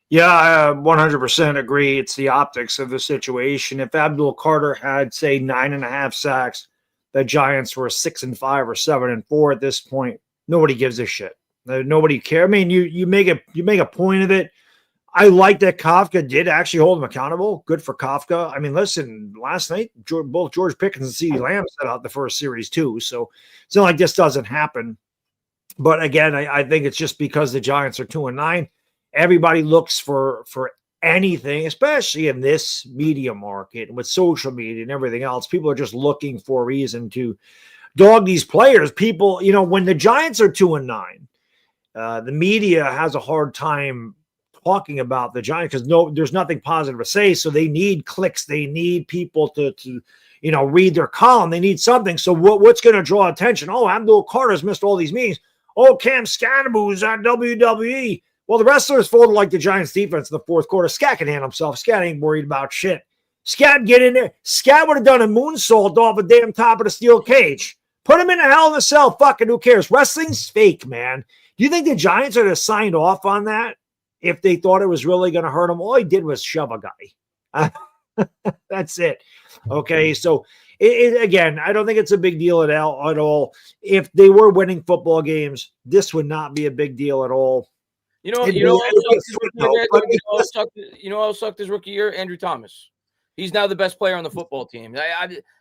Yeah, I 100% agree. It's the optics of the situation. If Abdul Carter had, say, 9.5 sacks, the Giants were 6-5 or 7-4 at this point. Nobody gives a shit. Nobody cares. I mean, you make a point of it. I like that Kafka did actually hold him accountable. Good for Kafka. I mean, listen, last night, both George Pickens and CeeDee Lamb set out the first series too. So it's not like this doesn't happen. But again, I think it's just because the Giants are 2-9. Everybody looks for anything, especially in this media market with social media and everything else. People are just looking for a reason to dog these players. People, when the Giants are 2-9, the media has a hard time talking about the Giants because there's nothing positive to say. So they need clicks. They need people to read their column. They need something. So what's going to draw attention? Oh, Abdul Carter's missed all these meetings. Oh, Cam Scadaboo's at WWE. Well, the wrestlers folded like the Giants defense in the fourth quarter. Scat can handle himself. Scat ain't worried about shit. Scat, get in there. Scat would have done a moonsault off the damn top of the steel cage. Put him in a Hell in a Cell. Fucking who cares? Wrestling's fake, man. Do you think the Giants would have signed off on that if they thought it was really going to hurt him? All he did was shove a guy. That's it. Okay, so again, I don't think it's a big deal at all. If they were winning football games, this would not be a big deal at all. You know how sucked his rookie year? Andrew Thomas. He's now the best player on the football team.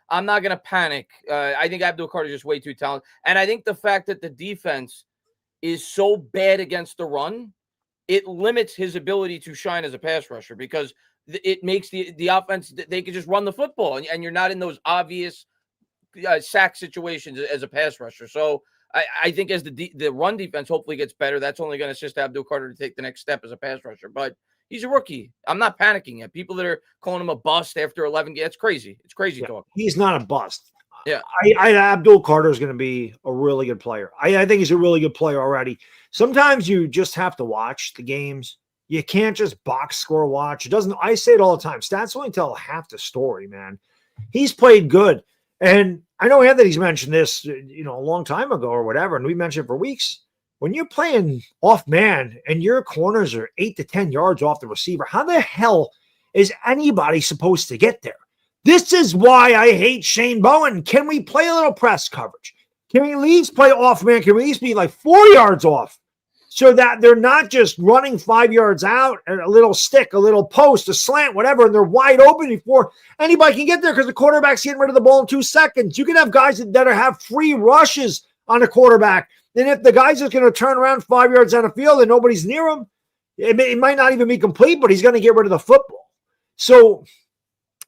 I'm not going to panic. I think Abdul Carter is just way too talented. And I think the fact that the defense is so bad against the run, it limits his ability to shine as a pass rusher because it makes the offense, they can just run the football and you're not in those obvious sack situations as a pass rusher. So I think as the run defense hopefully gets better, that's only going to assist Abdul Carter to take the next step as a pass rusher. But he's a rookie. I'm not panicking yet. People that are calling him a bust after 11 games, it's crazy. It's crazy talk. He's not a bust. Yeah. Abdul Carter is going to be a really good player. I think he's a really good player already. Sometimes you just have to watch the games. You can't just box score watch. It doesn't. I say it all the time. Stats only tell half the story, man. He's played good. And I know Anthony's mentioned this, a long time ago or whatever, and we mentioned it for weeks. When you're playing off man and your corners are 8 to 10 yards off the receiver, how the hell is anybody supposed to get there? This is why I hate Shane Bowen. Can we play a little press coverage? Can we at least play off man? Can we at least be like 4 yards off so that they're not just running 5 yards out and a little stick, a little post, a slant, whatever, and they're wide open before anybody can get there because the quarterback's getting rid of the ball in 2 seconds. You can have guys that have free rushes on a quarterback. And if the guy's just going to turn around 5 yards down the field and nobody's near him, it might not even be complete, but he's going to get rid of the football. So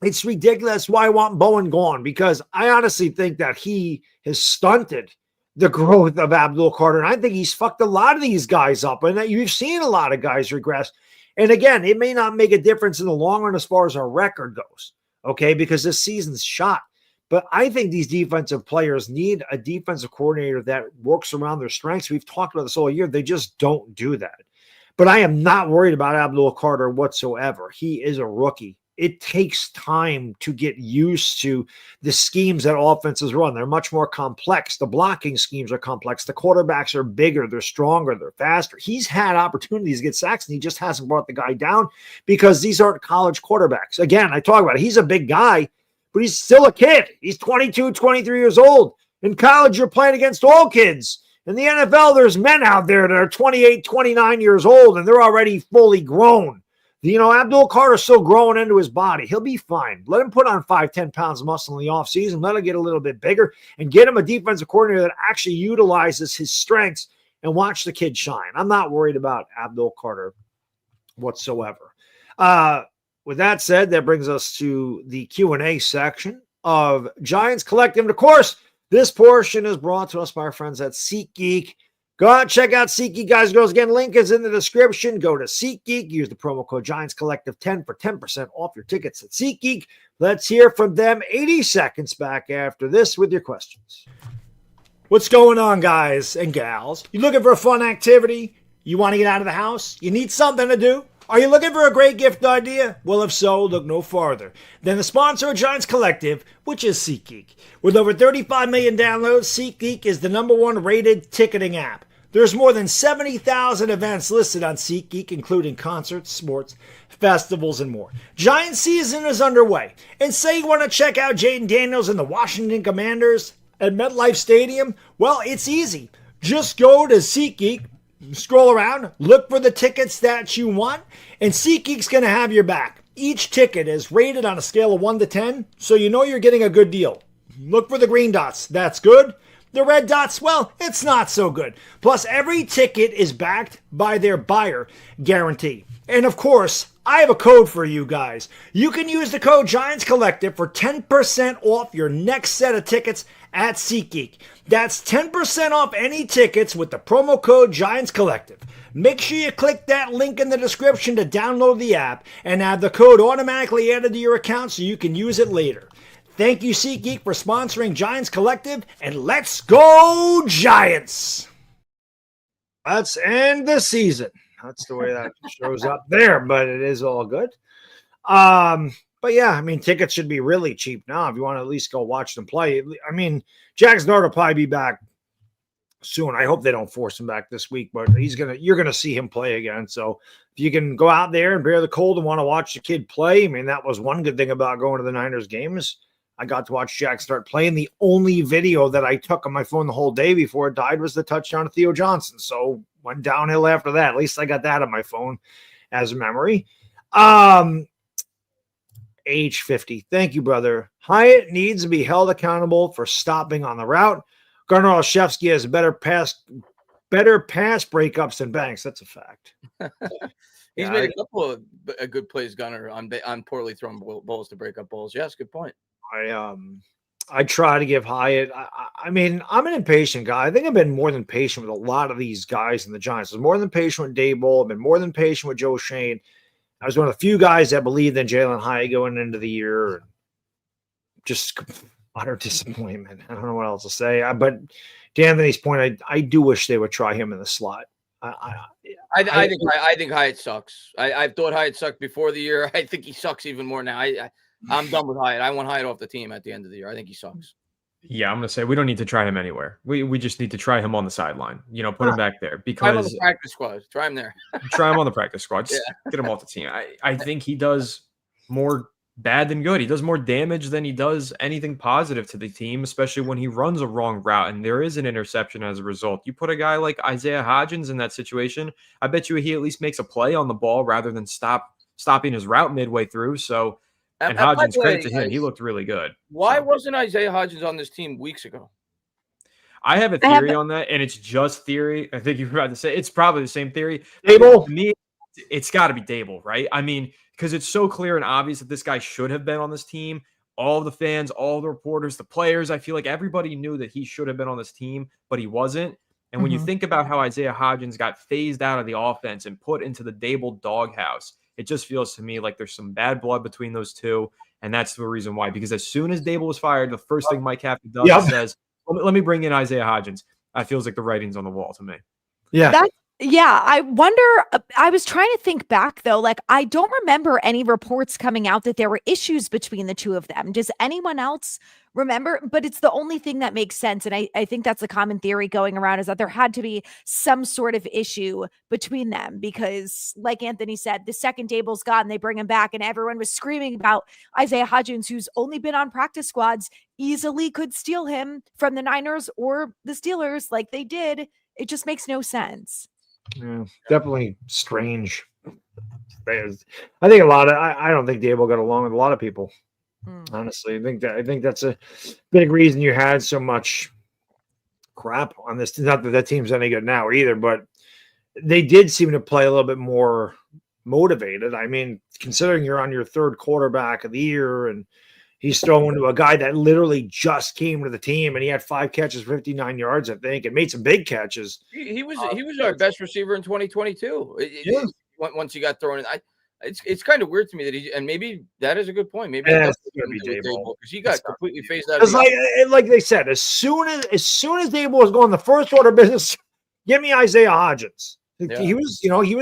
it's ridiculous why I want Bowen gone, because I honestly think that he has stunted the growth of Abdul Carter. And I think he's fucked a lot of these guys up. And that you've seen a lot of guys regress. And again, it may not make a difference in the long run as far as our record goes, okay, because this season's shot. But I think these defensive players need a defensive coordinator that works around their strengths. We've talked about this all year. They just don't do that. But I am not worried about Abdul Carter whatsoever. He is a rookie. It takes time to get used to the schemes that offenses run. They're much more complex. The blocking schemes are complex. The quarterbacks are bigger. They're stronger. They're faster. He's had opportunities to get sacks, and he just hasn't brought the guy down because these aren't college quarterbacks. Again, I talk about it. He's a big guy, but he's still a kid. He's 22, 23 years old. In college, you're playing against all kids. In the NFL, there's men out there that are 28, 29 years old, and they're already fully grown. Abdul Carter's still growing into his body. He'll be fine. Let him put on 5, 10 pounds of muscle in the offseason. Let him get a little bit bigger and get him a defensive coordinator that actually utilizes his strengths and watch the kid shine. I'm not worried about Abdul Carter whatsoever. With that said, that brings us to the Q&A section of Giants Collective. And of course, this portion is brought to us by our friends at SeatGeek. Go out and check out SeatGeek, guys and girls. Again, link is in the description. Go to SeatGeek. Use the promo code Giants Collective 10 for 10% off your tickets at SeatGeek. Let's hear from them 80 seconds back after this with your questions. What's going on, guys and gals? You looking for a fun activity? You want to get out of the house? You need something to do? Are you looking for a great gift idea? Well, if so, look no farther than the sponsor of Giants Collective, which is SeatGeek. With over 35 million downloads, SeatGeek is the #1 rated ticketing app. There's more than 70,000 events listed on SeatGeek, including concerts, sports, festivals, and more. Giants season is underway. And say you want to check out Jaden Daniels and the Washington Commanders at MetLife Stadium? Well, it's easy. Just go to SeatGeek, scroll around, look for the tickets that you want, and SeatGeek's going to have your back. Each ticket is rated on a scale of 1 to 10, so you know you're getting a good deal. Look for the green dots. That's good. The red dots, well, it's not so good. Plus, every ticket is backed by their buyer guarantee. And of course, I have a code for you guys. You can use the code Giants Collective for 10% off your next set of tickets at SeatGeek. That's 10% off any tickets with the promo code Giants Collective. Make sure you click that link in the description to download the app and have the code automatically added to your account so you can use it later. Thank you, SeatGeek, for sponsoring Giants Collective, and let's go Giants! Let's end the season. That's the way that shows up there, but it is all good. But yeah, I mean, tickets should be really cheap now if you want to at least go watch them play. I mean, Jack Nard will probably be back soon. I hope they don't force him back this week, but you're gonna see him play again. So if you can go out there and bear the cold and want to watch the kid play, I mean, that was one good thing about going to the Niners games. I got to watch Jack start playing. The only video that I took on my phone the whole day before it died was the touchdown to Theo Johnson. So went downhill after that. At least I got that on my phone as a memory. Age 50. Thank you, brother. Hyatt needs to be held accountable for stopping on the route. Garner Olszewski has better pass breakups than Banks. That's a fact. He's made a couple of good plays, Gunner, on poorly thrown balls to break up balls. Yes, good point. I try to give Hyatt. I mean, I'm an impatient guy. I think I've been more than patient with a lot of these guys in the Giants. I was more than patient with Daboll. I've been more than patient with Joe Shane. I was one of the few guys that believed in Jalen Hyatt going into the year. Just utter disappointment. I don't know what else to say. But to Anthony's point, I do wish they would try him in the slot. I think Hyatt sucks. I've thought Hyatt sucked before the year. I think he sucks even more now. I'm done with Hyatt. I want Hyatt off the team at the end of the year. I think he sucks. Yeah, I'm gonna say we don't need to try him anywhere. We just need to try him on the sideline. Put him back there because try him on the practice squad. Try him there. Try him on the practice squad. Just get him off the team. I think he does more bad than good. He does more damage than he does anything positive to the team, especially when he runs a wrong route and there is an interception as a result. You put a guy like Isaiah Hodgins in that situation, I bet you he at least makes a play on the ball rather than stopping his route midway through. So, and Hodgins, credit to him, he looked really good. Why wasn't Isaiah Hodgins on this team weeks ago? I have a theory on that, and it's just theory. I think you were about to say it's probably the same theory. Dable? To me, it's got to be Dable, right? I mean, because it's so clear and obvious that this guy should have been on this team. All the fans, all the reporters, the players, I feel like everybody knew that he should have been on this team, but he wasn't. And when you think about how Isaiah Hodgins got phased out of the offense and put into the Dable doghouse, it just feels to me like there's some bad blood between those two. And that's the reason why. Because as soon as Dable was fired, the first thing Mike Haffey does is says, let me bring in Isaiah Hodgins. That feels like the writing's on the wall to me. Yeah. Yeah, I wonder. I was trying to think back, though. Like, I don't remember any reports coming out that there were issues between the two of them. Does anyone else remember? But it's the only thing that makes sense. And I think that's a common theory going around, is that there had to be some sort of issue between them. Because, like Anthony said, the second Dable's gone, they bring him back, and everyone was screaming about Isaiah Hodgins, who's only been on practice squads, easily could steal him from the Niners or the Steelers like they did. It just makes no sense. Yeah, definitely strange. I think I don't think Dable got along with a lot of people. Honestly, I think that's a big reason you had so much crap on this. Not that team's any good now either, but they did seem to play a little bit more motivated. I mean, considering you're on your third quarterback of the year and he's throwing to a guy that literally just came to the team, and he had 5 catches, 59 yards, I think, and made some big catches. He was our best receiver in 2022. Once he got thrown in, it's kind of weird to me that and maybe that is a good point. Maybe it's going to be Dable because he got completely phased out. Like they said, as soon as Dable was going the first order of business, give me Isaiah Hodgins. Yeah. He was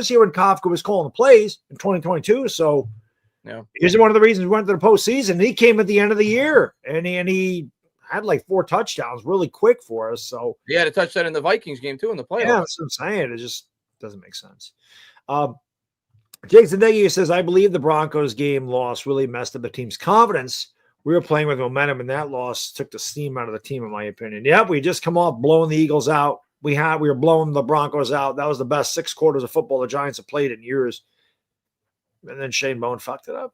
here when Kafka was calling the plays in 2022, so. Yeah. Here's one of the reasons we went to the postseason. He came at the end of the year, and he had like 4 touchdowns really quick for us. So he had a touchdown in the Vikings game too in the playoffs. Yeah, that's what I'm saying. It just doesn't make sense. Jake Zendegi says, I believe the Broncos game loss really messed up the team's confidence. We were playing with momentum, and that loss took the steam out of the team, in my opinion. Yep, we just come off blowing the Eagles out. We were blowing the Broncos out. That was the best 6 quarters of football the Giants have played in years. And then Shane Bowen fucked it up.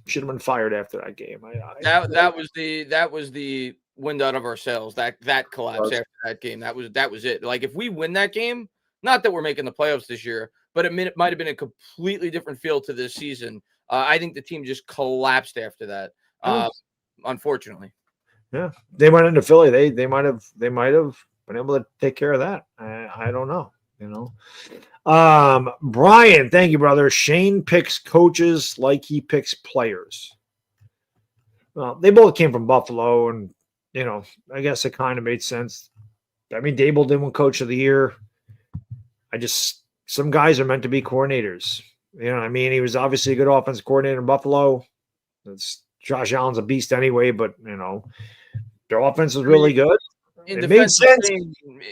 Should have been fired after that game. That was the wind out of our sails. That collapse after that game. That was it. Like, if we win that game, not that we're making the playoffs this year, but it might have been a completely different feel to this season. I think the team just collapsed after that. Unfortunately. Yeah, they went into Philly. They might have been able to take care of that. I don't know. Brian, thank you, brother. Shane picks coaches like he picks players. Well, they both came from Buffalo, and I guess it kind of made sense. I mean, Dable didn't win Coach of the Year. Some guys are meant to be coordinators. You know what I mean? He was obviously a good offensive coordinator in Buffalo. Josh Allen's a beast anyway, but their offense was really good. It made sense.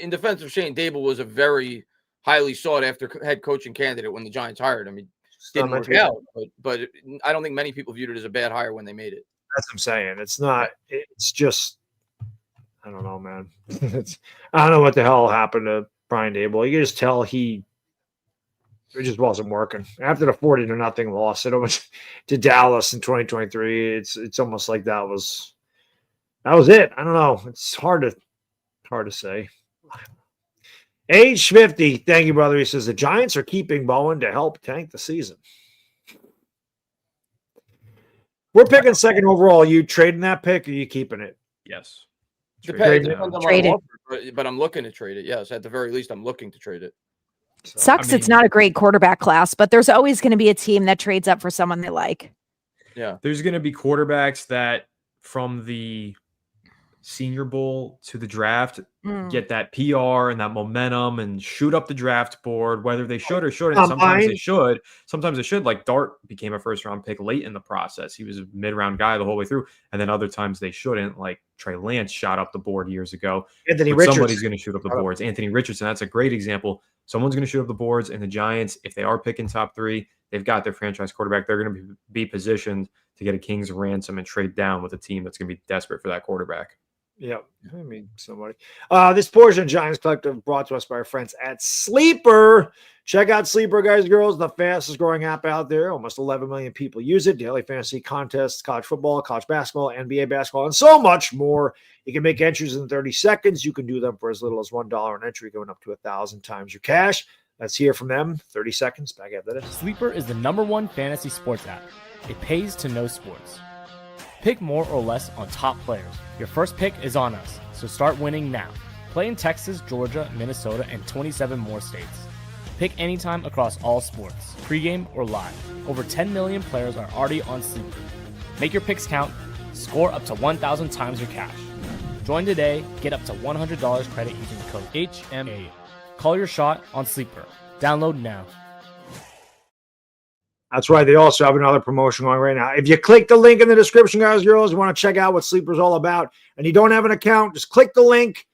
In defense of Shane, Dable was a very highly sought after head coaching candidate when the Giants hired him. It didn't work out, but I don't think many people viewed it as a bad hire when they made it. That's what I'm saying. It's not. It's just. I don't know, man. I don't know what the hell happened to Brian Dable. You can just tell it just wasn't working. After the 40-0 loss, it was to Dallas in 2023. It's almost like that was it. I don't know. It's hard to say. Age 50, thank you, brother. He says the Giants are keeping Bowen to help tank the season. We're picking second overall. Are you trading that pick, or are you keeping it? Yes. Depends but I'm looking to trade it. Yes, at the very least, I'm looking to trade it. So, Sucks. It's not a great quarterback class, but there's always going to be a team that trades up for someone they like. Yeah, there's going to be quarterbacks that from the Senior Bowl to the draft get that PR and that momentum and shoot up the draft board, whether they should or shouldn't. Sometimes they should. Sometimes they should. Like Dart became a first-round pick late in the process. He was a mid-round guy the whole way through. And then other times they shouldn't. Like Trey Lance shot up the board years ago. Somebody's going to shoot up the boards. Anthony Richardson, that's a great example. Someone's going to shoot up the boards, and the Giants, if they are picking top 3, they've got their franchise quarterback. They're going to be positioned to get a king's ransom and trade down with a team that's going to be desperate for that quarterback. Yeah, I mean, somebody. This portion of Giants Collective brought to us by our friends at Sleeper. Check out Sleeper, guys and girls, the fastest growing app out there. Almost 11 million people use it. Daily fantasy contests, college football, college basketball, NBA basketball, and so much more. You can make entries in 30 seconds. You can do them for as little as $1 an entry, going up to 1,000 times your cash. Let's hear from them. 30 seconds. Back after this. Sleeper is the #1 fantasy sports app. It pays to know sports. Pick more or less on top players. Your first pick is on us, so start winning now. Play in Texas, Georgia, Minnesota, and 27 more states. Pick anytime across all sports, pregame or live. Over 10 million players are already on Sleeper. Make your picks count. Score up to 1,000 times your cash. Join today. Get up to $100 credit using the code HMA. Call your shot on Sleeper. Download now. That's right. They also have another promotion going right now. If you click the link in the description, guys and girls, you want to check out what Sleeper's all about, and you don't have an account, just click the link,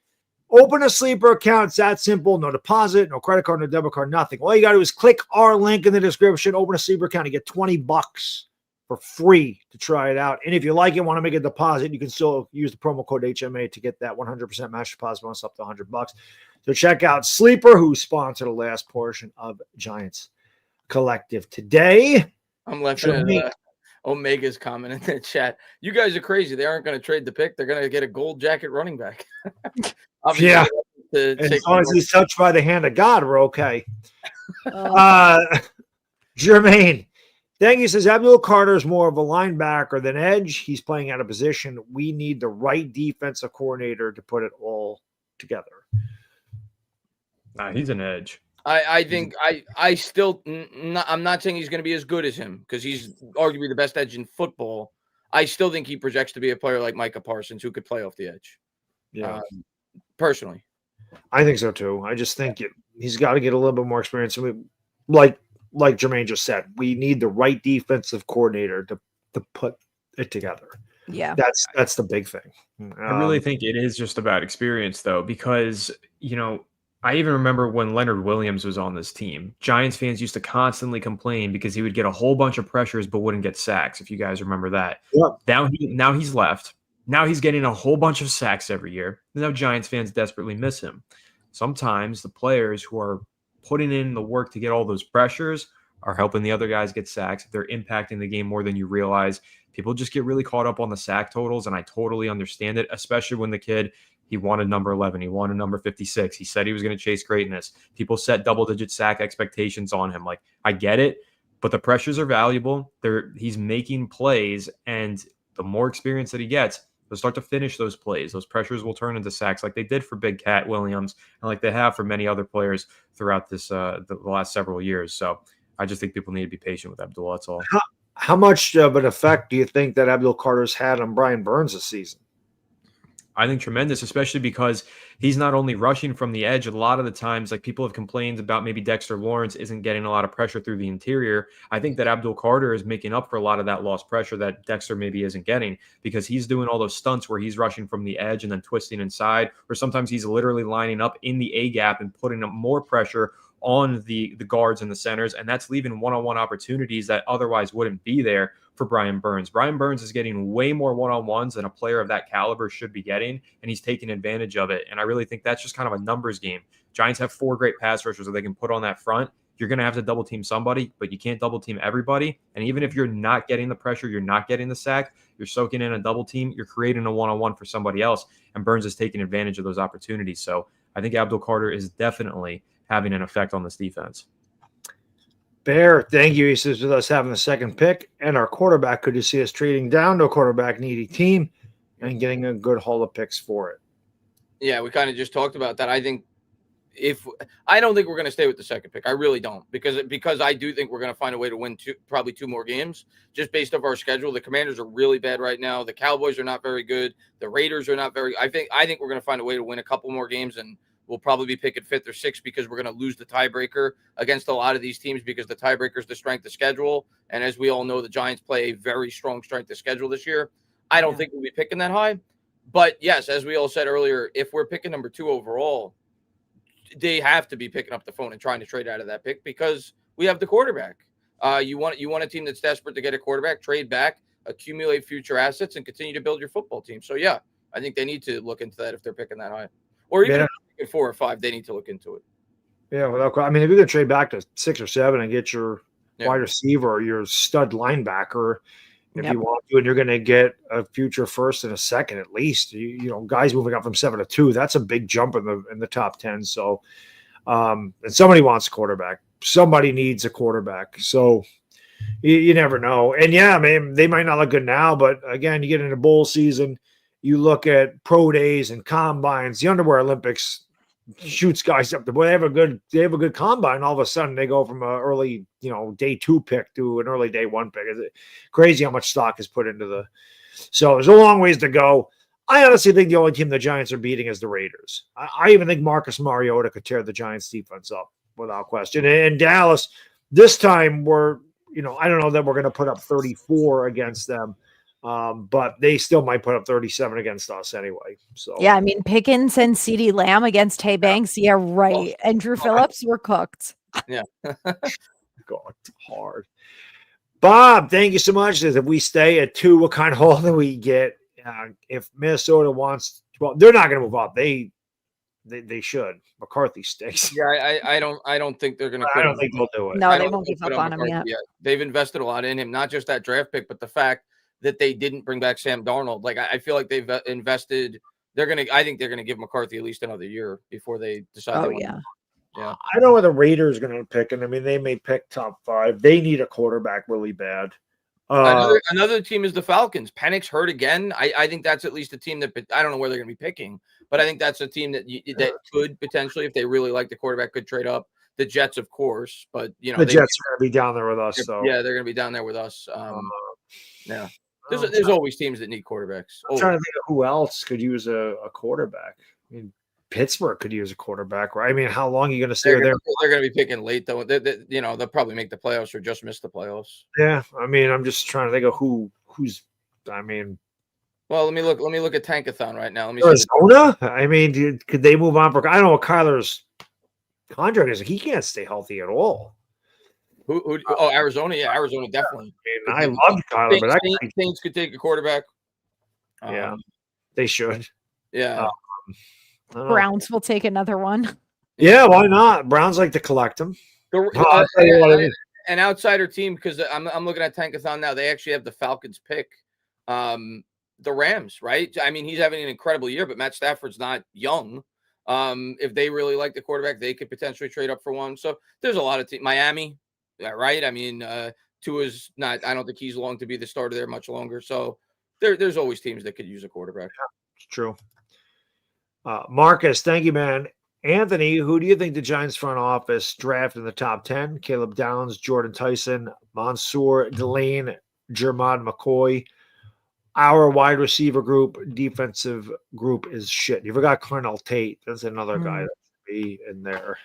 open a Sleeper account. It's that simple. No deposit, no credit card, no debit card, nothing. All you got to do is click our link in the description, open a Sleeper account, and get $20 for free to try it out. And if you like it, want to make a deposit, you can still use the promo code HMA to get that 100% match deposit bonus up to $100. So check out Sleeper, who sponsored the last portion of Giants Collective today. I'm laughing at Omega's comment in the chat. You guys are crazy. They aren't going to trade the pick. They're going to get a gold jacket running back. Yeah. As long as he's touched by the hand of God, we're okay. Jermaine, thank you. Says Abdul Carter is more of a linebacker than edge. He's playing out of position. We need the right defensive coordinator to put it all together. Nah, he's an edge. I think I still I'm not saying he's going to be as good as him because he's arguably the best edge in football. I still think he projects to be a player like Micah Parsons who could play off the edge. Yeah, personally, I think so too. I just think he's got to get a little bit more experience. I mean, like Jermaine just said, we need the right defensive coordinator to put it together. Yeah, that's the big thing. I really think it is just about experience, though, because I even remember when Leonard Williams was on this team, Giants fans used to constantly complain because he would get a whole bunch of pressures but wouldn't get sacks, if you guys remember that. Yeah. Now he's left. Now he's getting a whole bunch of sacks every year. Now Giants fans desperately miss him. Sometimes the players who are putting in the work to get all those pressures are helping the other guys get sacks. They're impacting the game more than you realize. People just get really caught up on the sack totals, and I totally understand it, especially when the kid – he wanted number 11. He wanted number 56. He said he was going to chase greatness. People set double-digit sack expectations on him. Like, I get it, but the pressures are valuable. He's making plays, and the more experience that he gets, he'll start to finish those plays. Those pressures will turn into sacks like they did for Big Cat Williams and like they have for many other players throughout this the last several years. So I just think people need to be patient with Abdul. That's all. How much of an effect do you think that Abdul Carter's had on Brian Burns this season? I think tremendous, especially because he's not only rushing from the edge. A lot of the times, like people have complained about maybe Dexter Lawrence isn't getting a lot of pressure through the interior. I think that Abdul Carter is making up for a lot of that lost pressure that Dexter maybe isn't getting because he's doing all those stunts where he's rushing from the edge and then twisting inside, or sometimes he's literally lining up in the A gap and putting up more pressure on the guards and the centers, and that's leaving one-on-one opportunities that otherwise wouldn't be there for Brian Burns. Brian Burns is getting way more one-on-ones than a player of that caliber should be getting, and he's taking advantage of it. And I really think that's just kind of a numbers game. Giants have 4 great pass rushers that they can put on that front. You're going to have to double team somebody, but you can't double team everybody. And even if you're not getting the pressure, you're not getting the sack, you're soaking in a double team, you're creating a one-on-one for somebody else, and Burns is taking advantage of those opportunities. So I think Abdul Carter is definitely having an effect on this defense. Bear, thank you. He says with us having the second pick and our quarterback, could you see us trading down to a quarterback needy team and getting a good haul of picks for it? Yeah, we kind of just talked about that. I think if I don't think we're going to stay with the second pick. I really don't, because I do think we're going to find a way to win probably two more games just based off our schedule. The Commanders are really bad right now. The Cowboys are not very good. The Raiders are not very. I think we're going to find a way to win a couple more games, and we'll probably be picking 5th or 6th because we're going to lose the tiebreaker against a lot of these teams because the tiebreaker is the strength of schedule. And as we all know, the Giants play a very strong strength of schedule this year. I don't think we'll be picking that high. But yes, as we all said earlier, if we're picking number 2 overall, they have to be picking up the phone and trying to trade out of that pick because we have the quarterback. You want a team that's desperate to get a quarterback, trade back, accumulate future assets, and continue to build your football team. So yeah, I think they need to look into that if they're picking that high, or even if they're picking 4 or 5, they need to look into it. Yeah, I mean, if you're going to trade back to 6 or 7 and get your wide receiver or your stud linebacker, if you want to, and you're going to get a future first and a second at least, you know, guys moving up from 7 to 2, that's a big jump in the top 10. So, and somebody wants a quarterback. Somebody needs a quarterback. So you never know. And yeah, I mean, they might not look good now, but again, you get into bowl season, you look at pro days and combines, the Underwear Olympics shoots guys up. They have a good combine. All of a sudden, they go from an early, day 2 pick to an early day 1 pick. It's crazy how much stock is put into the. So there's a long ways to go. I honestly think the only team the Giants are beating is the Raiders. I even think Marcus Mariota could tear the Giants defense up without question. And Dallas, this time I don't know that we're going to put up 34 against them. But they still might put up 37 against us anyway. So yeah, I mean Pickens and CeeDee Lamb against Tay Banks. Yeah, right. And Drew Phillips were cooked. Yeah. God, hard. Bob, thank you so much. If we stay at 2, what kind of haul do we get? If Minnesota wants, well, they're not going to move up. They should. McCarthy stinks. Yeah, I don't think they're going to. I don't think they'll do it. No, they won't give up on him yet. They've invested a lot in him, not just that draft pick, but the fact that they didn't bring back Sam Darnold. Like, I feel like they've invested. I think they're going to give McCarthy at least another year before they decide. Oh, yeah. Yeah. I know where the Raiders are going to pick, and I mean, they may pick top 5. They need a quarterback really bad. Another team is the Falcons. Penix hurt again. I think that's at least a team that I don't know where they're going to be picking, but I think that's a team that could potentially, if they really like the quarterback, could trade up. The Jets, of course, but the Jets are going to be down there with us. So yeah, they're going to be down there with us. Yeah. There's always teams that need quarterbacks. I'm trying to think of who else could use a quarterback. I mean, Pittsburgh could use a quarterback, right? I mean, how long are you going to stay there? They're going to be picking late, though. They'll probably make the playoffs or just miss the playoffs. Yeah, I mean, I'm just trying to think of who's. I mean, well, let me look at Tankathon right now. Let me Arizona. I mean, could they move on? I don't know what Kyler's contract is. He can't stay healthy at all. Arizona. Yeah, Arizona definitely. I love Kyler, but Saints could take a quarterback. Yeah, they should. Yeah. Browns will take another one. Yeah, why not? Browns like to collect them. An outsider team, because I'm looking at Tankathon now. They actually have the Falcons pick. The Rams, right? I mean, he's having an incredible year, but Matt Stafford's not young. If they really like the quarterback, they could potentially trade up for one. So there's a lot of teams. Miami. Yeah, right. I mean, Tua's not. I don't think he's long to be the starter there much longer. So there's always teams that could use a quarterback. Yeah, it's true. Marcus, thank you, man. Anthony, who do you think the Giants front office draft in the top 10? Caleb Downs, Jordan Tyson, Mansour Delane, Jermod McCoy. Our wide receiver group, defensive group is shit. You forgot Cornell Tate. That's another guy that should be in there.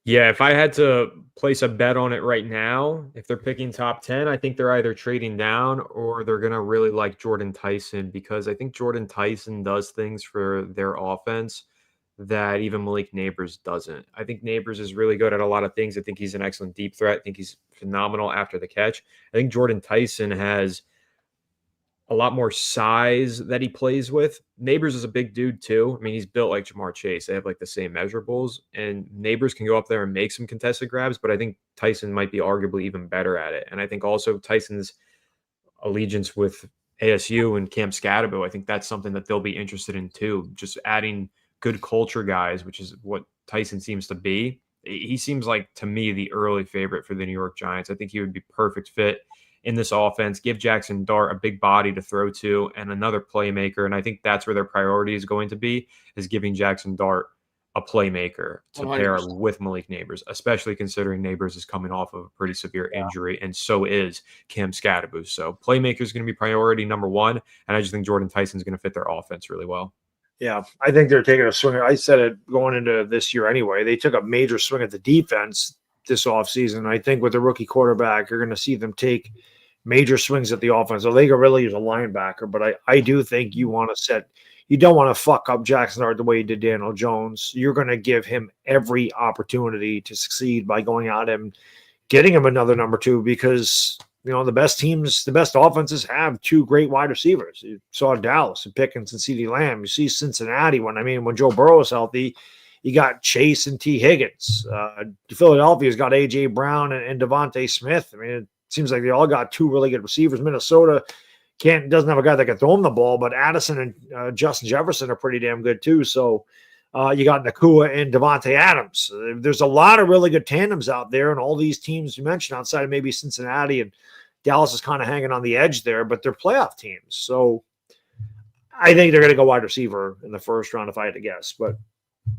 Yeah, if I had to place a bet on it right now, if they're picking top 10, I think they're either trading down or they're going to really like Jordan Tyson, because I think Jordan Tyson does things for their offense that even Malik Neighbors doesn't. I think Neighbors is really good at a lot of things. I think he's an excellent deep threat. I think he's phenomenal after the catch. I think Jordan Tyson has a lot more size that he plays with. Neighbors is a big dude too. I mean, he's built like Jamar Chase. They have like the same measurables, and Neighbors can go up there and make some contested grabs, but I think Tyson might be arguably even better at it. And I think also Tyson's allegiance with ASU and Cam Scatterbo, I think that's something that they'll be interested in too. Just adding good culture guys, which is what Tyson seems to be. He seems like, to me, the early favorite for the New York Giants. I think he would be perfect fit in this offense. Give Jackson Dart a big body to throw to and another playmaker. And I think that's where their priority is going to be, is giving Jackson Dart a playmaker to 100%. pair with Malik Neighbors, especially considering Neighbors is coming off of a pretty severe injury, and so is Cam Scatterboot. So playmaker is going to be priority number one, and I just think Jordan Tyson's going to fit their offense really well. Yeah, I think they're taking a swing. I said it going into this year anyway. They took a major swing at the defense this offseason. I think with the rookie quarterback, you're going to see them take major swings at the offense. So they could really use a linebacker, but I do think you want to set – you don't want to fuck up Jackson Dart the way you did Daniel Jones. You're going to give him every opportunity to succeed by going out and getting him another number two because, you know, the best teams, the best offenses have two great wide receivers. You saw Dallas and Pickens and CeeDee Lamb. You see Cincinnati when Joe Burrow is healthy, you got Chase and T. Higgins. Philadelphia's got A.J. Brown and Devontae Smith. I mean, it seems like they all got two really good receivers. Minnesota doesn't have a guy that can throw him the ball, but Addison and Justin Jefferson are pretty damn good too. So you got Nakua and Devontae Adams. There's a lot of really good tandems out there, and all these teams you mentioned outside of maybe Cincinnati and Dallas is kind of hanging on the edge there, but they're playoff teams. So I think they're going to go wide receiver in the first round if I had to guess. But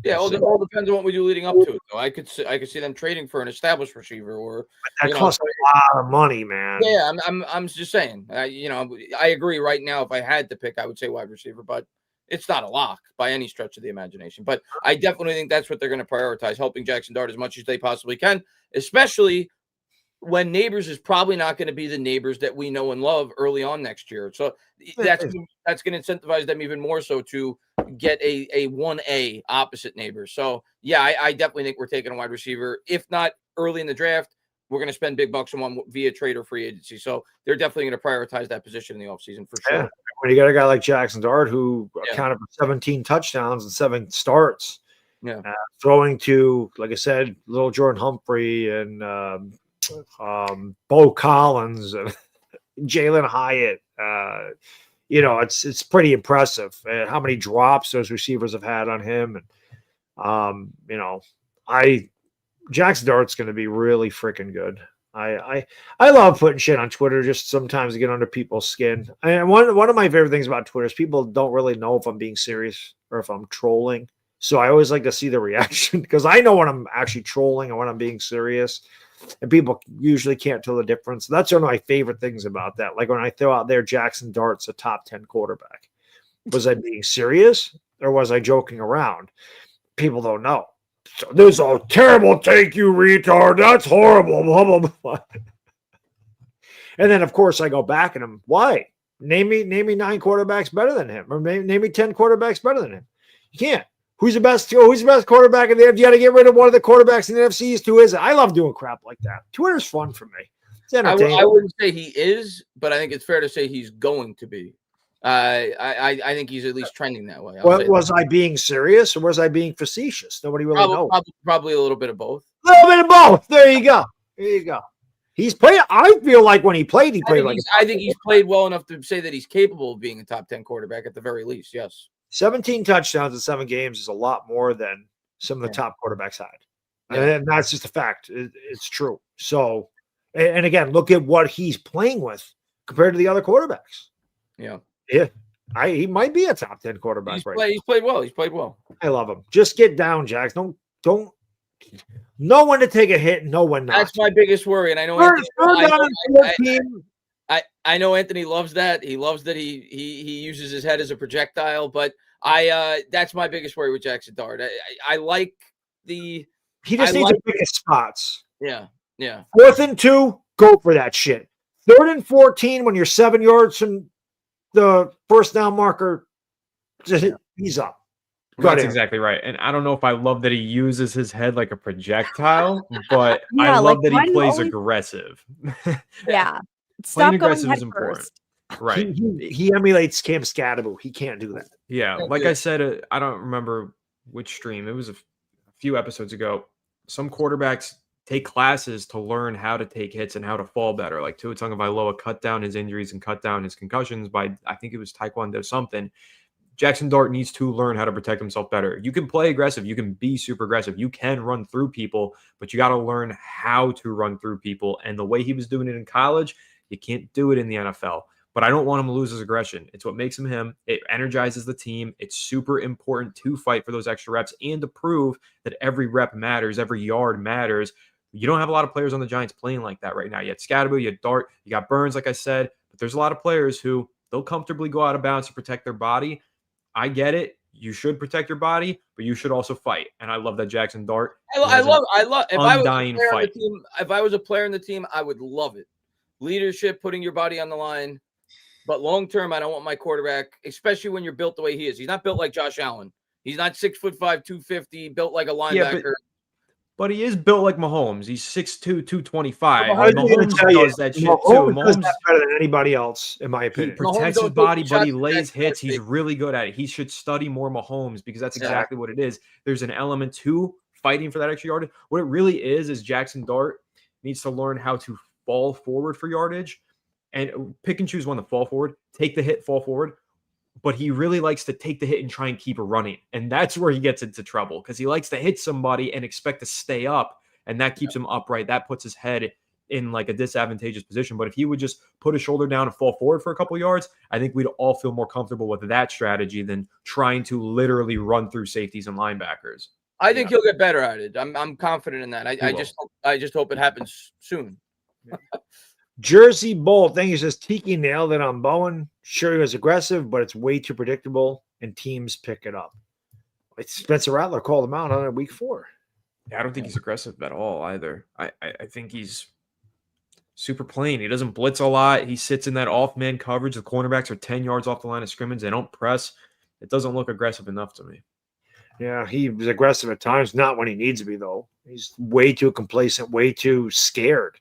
yeah, it all depends on what we do leading up to it. Though I could see them trading for an established receiver, or that costs a lot of money, man. Yeah, I'm just saying. I agree. Right now, if I had to pick, I would say wide receiver, but it's not a lock by any stretch of the imagination. But I definitely think that's what they're going to prioritize: helping Jackson Dart as much as they possibly can, especially when Neighbors is probably not going to be the Neighbors that we know and love early on next year. So that's going to incentivize them even more so to get a 1A opposite Neighbors. So yeah, I definitely think we're taking a wide receiver. If not early in the draft, we're going to spend big bucks on one via trade or free agency. So they're definitely going to prioritize that position in the offseason for sure. Yeah. When you got a guy like Jackson Dart who accounted for 17 touchdowns and 7 starts, throwing to, like I said, little Jordan Humphrey and Bo Collins and Jalen Hyatt. It's pretty impressive how many drops those receivers have had on him. And Jackson Dart's going to be really freaking good. I love putting shit on Twitter just sometimes to get under people's skin. And one of my favorite things about Twitter is people don't really know if I'm being serious or if I'm trolling. So I always like to see the reaction because I know when I'm actually trolling and when I'm being serious. And people usually can't tell the difference. That's one of my favorite things about that. Like when I throw out there Jackson Dart's a top 10 quarterback. Was I being serious or was I joking around? People don't know. So this is a terrible take, you retard. That's horrible. Blah, blah, blah. And then, of course, I go back and I'm, why? Name me 9 quarterbacks better than him. Or name me 10 quarterbacks better than him. You can't. Who's the best quarterback in the NFC? You got to get rid of one of the quarterbacks in the NFC East. Who is it? I love doing crap like that. Twitter's fun for me. It's entertaining. I wouldn't say he is, but I think it's fair to say he's going to be. I think he's at least trending that way. Was I being serious or was I being facetious? Nobody really knows. Probably a little bit of both. A little bit of both. There you go. He's played. I feel like when he played, I think he's played well enough to say that he's capable of being a top 10 quarterback at the very least. Yes. 17 touchdowns in 7 games is a lot more than some of the top quarterbacks had. And that's just a fact. It's true. So, and again, look at what he's playing with compared to the other quarterbacks. Yeah. He might be a top 10 quarterback. He's played well. I love him. Just get down, Jax. Don't know when to take a hit, know when not. That's my biggest worry. And I know I know Anthony loves that. He loves that he uses his head as a projectile, but that's my biggest worry with Jackson Dart. I like he just needs to pick his spots. Yeah. 4th and 2, go for that shit. 3rd and 14 when you're 7 yards from the first down marker, he's up. That's exactly right. And I don't know if I love that he uses his head like a projectile, but I love that he plays aggressive. Yeah. Playing aggressive is important. First. Right. He emulates Cam Scatterboot. He can't do that. Yeah. Like I said, I don't remember which stream. It was a few episodes ago. Some quarterbacks take classes to learn how to take hits and how to fall better. Like Tua Tagovailoa cut down his injuries and cut down his concussions by, I think it was Taekwondo something. Jackson Dart needs to learn how to protect himself better. You can play aggressive. You can be super aggressive. You can run through people, but you got to learn how to run through people. And the way he was doing it in college, you can't do it in the NFL. but I don't want him to lose his aggression. It's what makes him him. It energizes the team. It's super important to fight for those extra reps and to prove that every rep matters, every yard matters. You don't have a lot of players on the Giants playing like that right now. You had Scatterbo, you had Dart, you got Burns, like I said, but there's a lot of players who they'll comfortably go out of bounds to protect their body. I get it. You should protect your body, but you should also fight. And I love that Jackson Dart. I love. If I was a player on the team, I would love it. Leadership, putting your body on the line. But long term, I don't want my quarterback, especially when you're built the way he is. He's not built like Josh Allen. He's not 6'5", 250, built like a linebacker. But he is built like Mahomes. He's 6'2", 225. Mahomes does that shit too. Mahomes does that better than anybody else, in my opinion. He protects his body, but he lays hits. He's really good at it. He should study more Mahomes because that's exactly what it is. There's an element to fighting for that extra yardage. What it really is Jackson Dart needs to learn how to fall forward for yardage and pick and choose when to fall forward, take the hit, fall forward. But he really likes to take the hit and try and keep it running. And that's where he gets into trouble because he likes to hit somebody and expect to stay up. And that keeps him upright. That puts his head in like a disadvantageous position. But if he would just put his shoulder down and fall forward for a couple of yards, I think we'd all feel more comfortable with that strategy than trying to literally run through safeties and linebackers. I think he'll get better at it. I'm confident in that. I just hope it happens soon. Yeah. Jersey Bowl thing, he says Tiki nailed it on Bowen. Sure, he was aggressive, but it's way too predictable, and teams pick it up. Spencer Rattler called him out on it week 4. Yeah, I don't think he's aggressive at all either. I think he's super plain. He doesn't blitz a lot. He sits in that off-man coverage. The cornerbacks are 10 yards off the line of scrimmage. They don't press. It doesn't look aggressive enough to me. Yeah, he was aggressive at times, not when he needs to be, though. He's way too complacent, way too scared.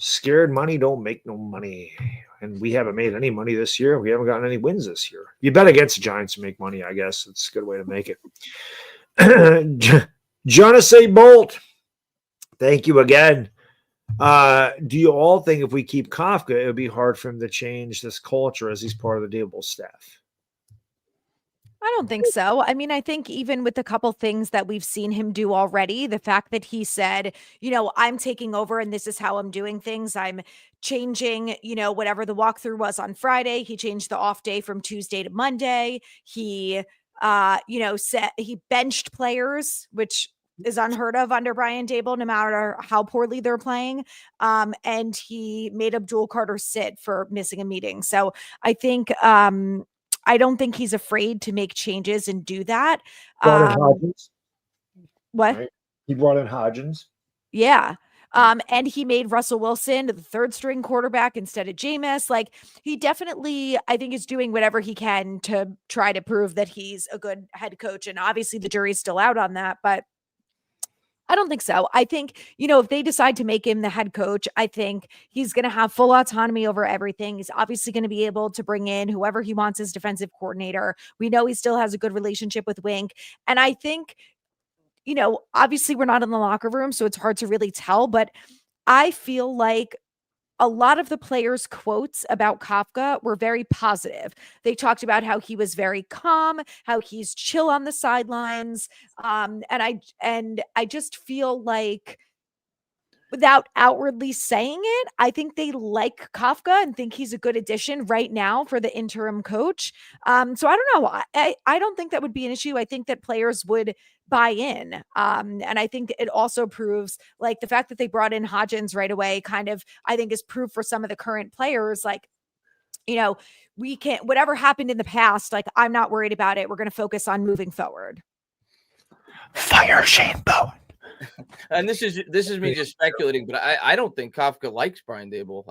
Scared money don't make no money. And we haven't made any money this year. We haven't gotten any wins this year. You bet against the Giants to make money, I guess. It's a good way to make it. Jonas Bolt, thank you again. Do you all think if we keep Kafka, it would be hard for him to change this culture as he's part of the Daboll staff? I don't think so. I mean, I think even with a couple things that we've seen him do already, the fact that he said, I'm taking over and this is how I'm doing things. I'm changing, whatever the walkthrough was on Friday. He changed the off day from Tuesday to Monday. He, said he benched players, which is unheard of under Brian Daboll, no matter how poorly they're playing. And he made Abdul Carter sit for missing a meeting. So I think, I don't think he's afraid to make changes and do that. Brought in Hodgins. What? Right. He brought in Hodgins. Yeah. And he made Russell Wilson the third string quarterback instead of Jameis. Like, he definitely, I think, is doing whatever he can to try to prove that he's a good head coach. And obviously the jury's still out on that, but I don't think so. I think, if they decide to make him the head coach, I think he's going to have full autonomy over everything. He's obviously going to be able to bring in whoever he wants as defensive coordinator. We know he still has a good relationship with Wink. And I think, obviously we're not in the locker room, so it's hard to really tell, but I feel like a lot of the players' quotes about Kafka were very positive. They talked about how he was very calm, how he's chill on the sidelines. And I just feel like, without outwardly saying it, I think they like Kafka and think he's a good addition right now for the interim coach. So I don't know. I don't think that would be an issue. I think that players would buy in. And I think it also proves, like, the fact that they brought in Hodgins right away kind of, I think, is proof for some of the current players. Like, we can't, whatever happened in the past, like, I'm not worried about it. We're going to focus on moving forward. Fire Shane Bowen. And this is me just speculating, but I don't think Kafka likes Brian Daboll.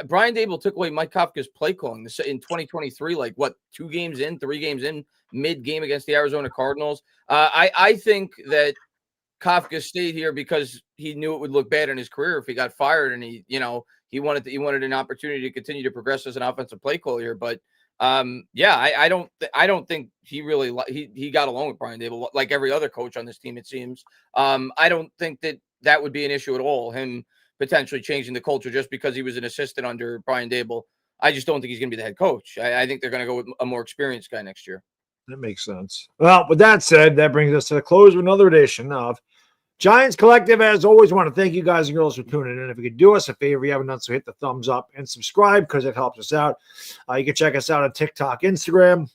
Brian Daboll took away Mike Kafka's play calling in 2023, like 3 games in, mid-game against the Arizona Cardinals. I think that Kafka stayed here because he knew it would look bad in his career if he got fired, and he wanted an opportunity to continue to progress as an offensive play caller here. But I don't think he really he got along with Brian Daboll like every other coach on this team, it seems. I don't think that would be an issue at all, him potentially changing the culture just because he was an assistant under Brian Daboll. I just don't think he's going to be the head coach. I think they're going to go with a more experienced guy next year. That makes sense. Well, with that said, that brings us to the close of another edition of Giants Collective, as always, want to thank you guys and girls for tuning in. If you could do us a favor, you haven't done so, hit the thumbs up and subscribe because it helps us out. You can check us out on TikTok, Instagram.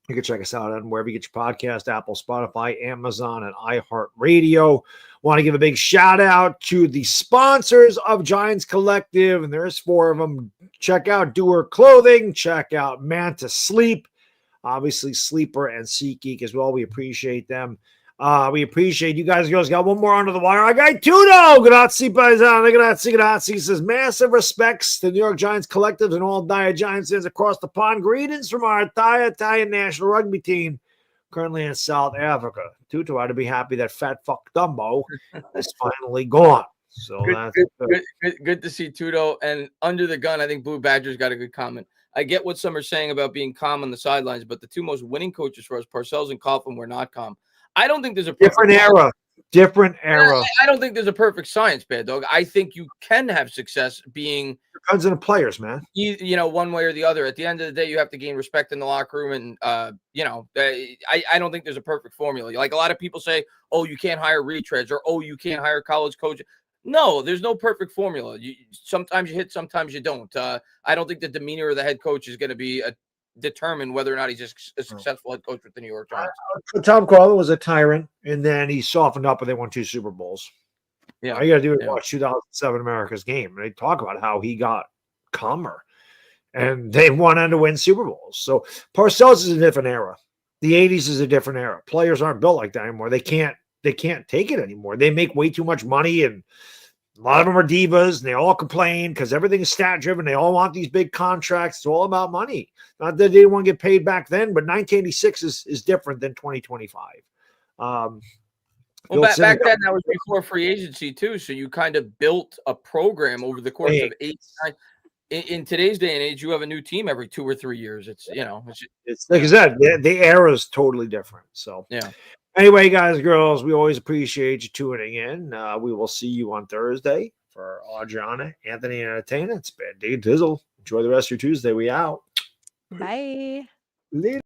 You can check us out on wherever you get your podcast, Apple, Spotify, Amazon, and iHeartRadio. Want to give a big shout out to the sponsors of Giants Collective, and there's 4 of them. Check out Doer Clothing. Check out Manta Sleep. Obviously, Sleeper and SeatGeek as well. We appreciate them. We appreciate you guys and girls. Got one more under the wire. I got Tudo. Grazie, paisano. Grazie. He says, massive respects to New York Giants Collectives and all Dire Giants fans across the pond. Greetings from our Italian national rugby team, currently in South Africa. Tudo, I'd be happy that fat fuck Dumbo is finally gone. So good to see Tudo. And under the gun, I think Blue Badger's got a good comment. I get what some are saying about being calm on the sidelines, but the 2 most winning coaches for us, Parcells and Coughlin, were not calm. I don't think there's a different era. I don't think there's a perfect science, Bad Dog. I think you can have success being depends on the players, man. You know, one way or the other. At the end of the day, you have to gain respect in the locker room, and I don't think there's a perfect formula. Like a lot of people say, oh, you can't hire retreads, or oh, you can't hire college coaches. No, there's no perfect formula. Sometimes you hit, sometimes you don't. I don't think the demeanor of the head coach is going to be determine whether or not he's a successful head coach with the New York Giants. Tom Coughlin was a tyrant, and then he softened up and they won 2 Super Bowls. Yeah, all you got to do is watch 2007 America's game. They talk about how he got calmer, and they went on to win Super Bowls. So Parcells is a different era. The 80s is a different era. Players aren't built like that anymore. They can't take it anymore. They make way too much money, and a lot of them are divas, and they all complain because everything is stat driven. They all want these big contracts. It's all about money. Not that they didn't want to get paid back then, but 1986 is different than 2025. Well, back then, that was before free agency too. So you kind of built a program over the course of 8 9. In today's day and age, you have a new team every 2 or 3 years. It's like I said, the era is totally different. So yeah. Anyway, guys and girls, we always appreciate you tuning in. We will see you on Thursday for Adriana, Anthony, and Entertainah. It's been Dave Dizzle. Enjoy the rest of your Tuesday. We out. Bye. Later.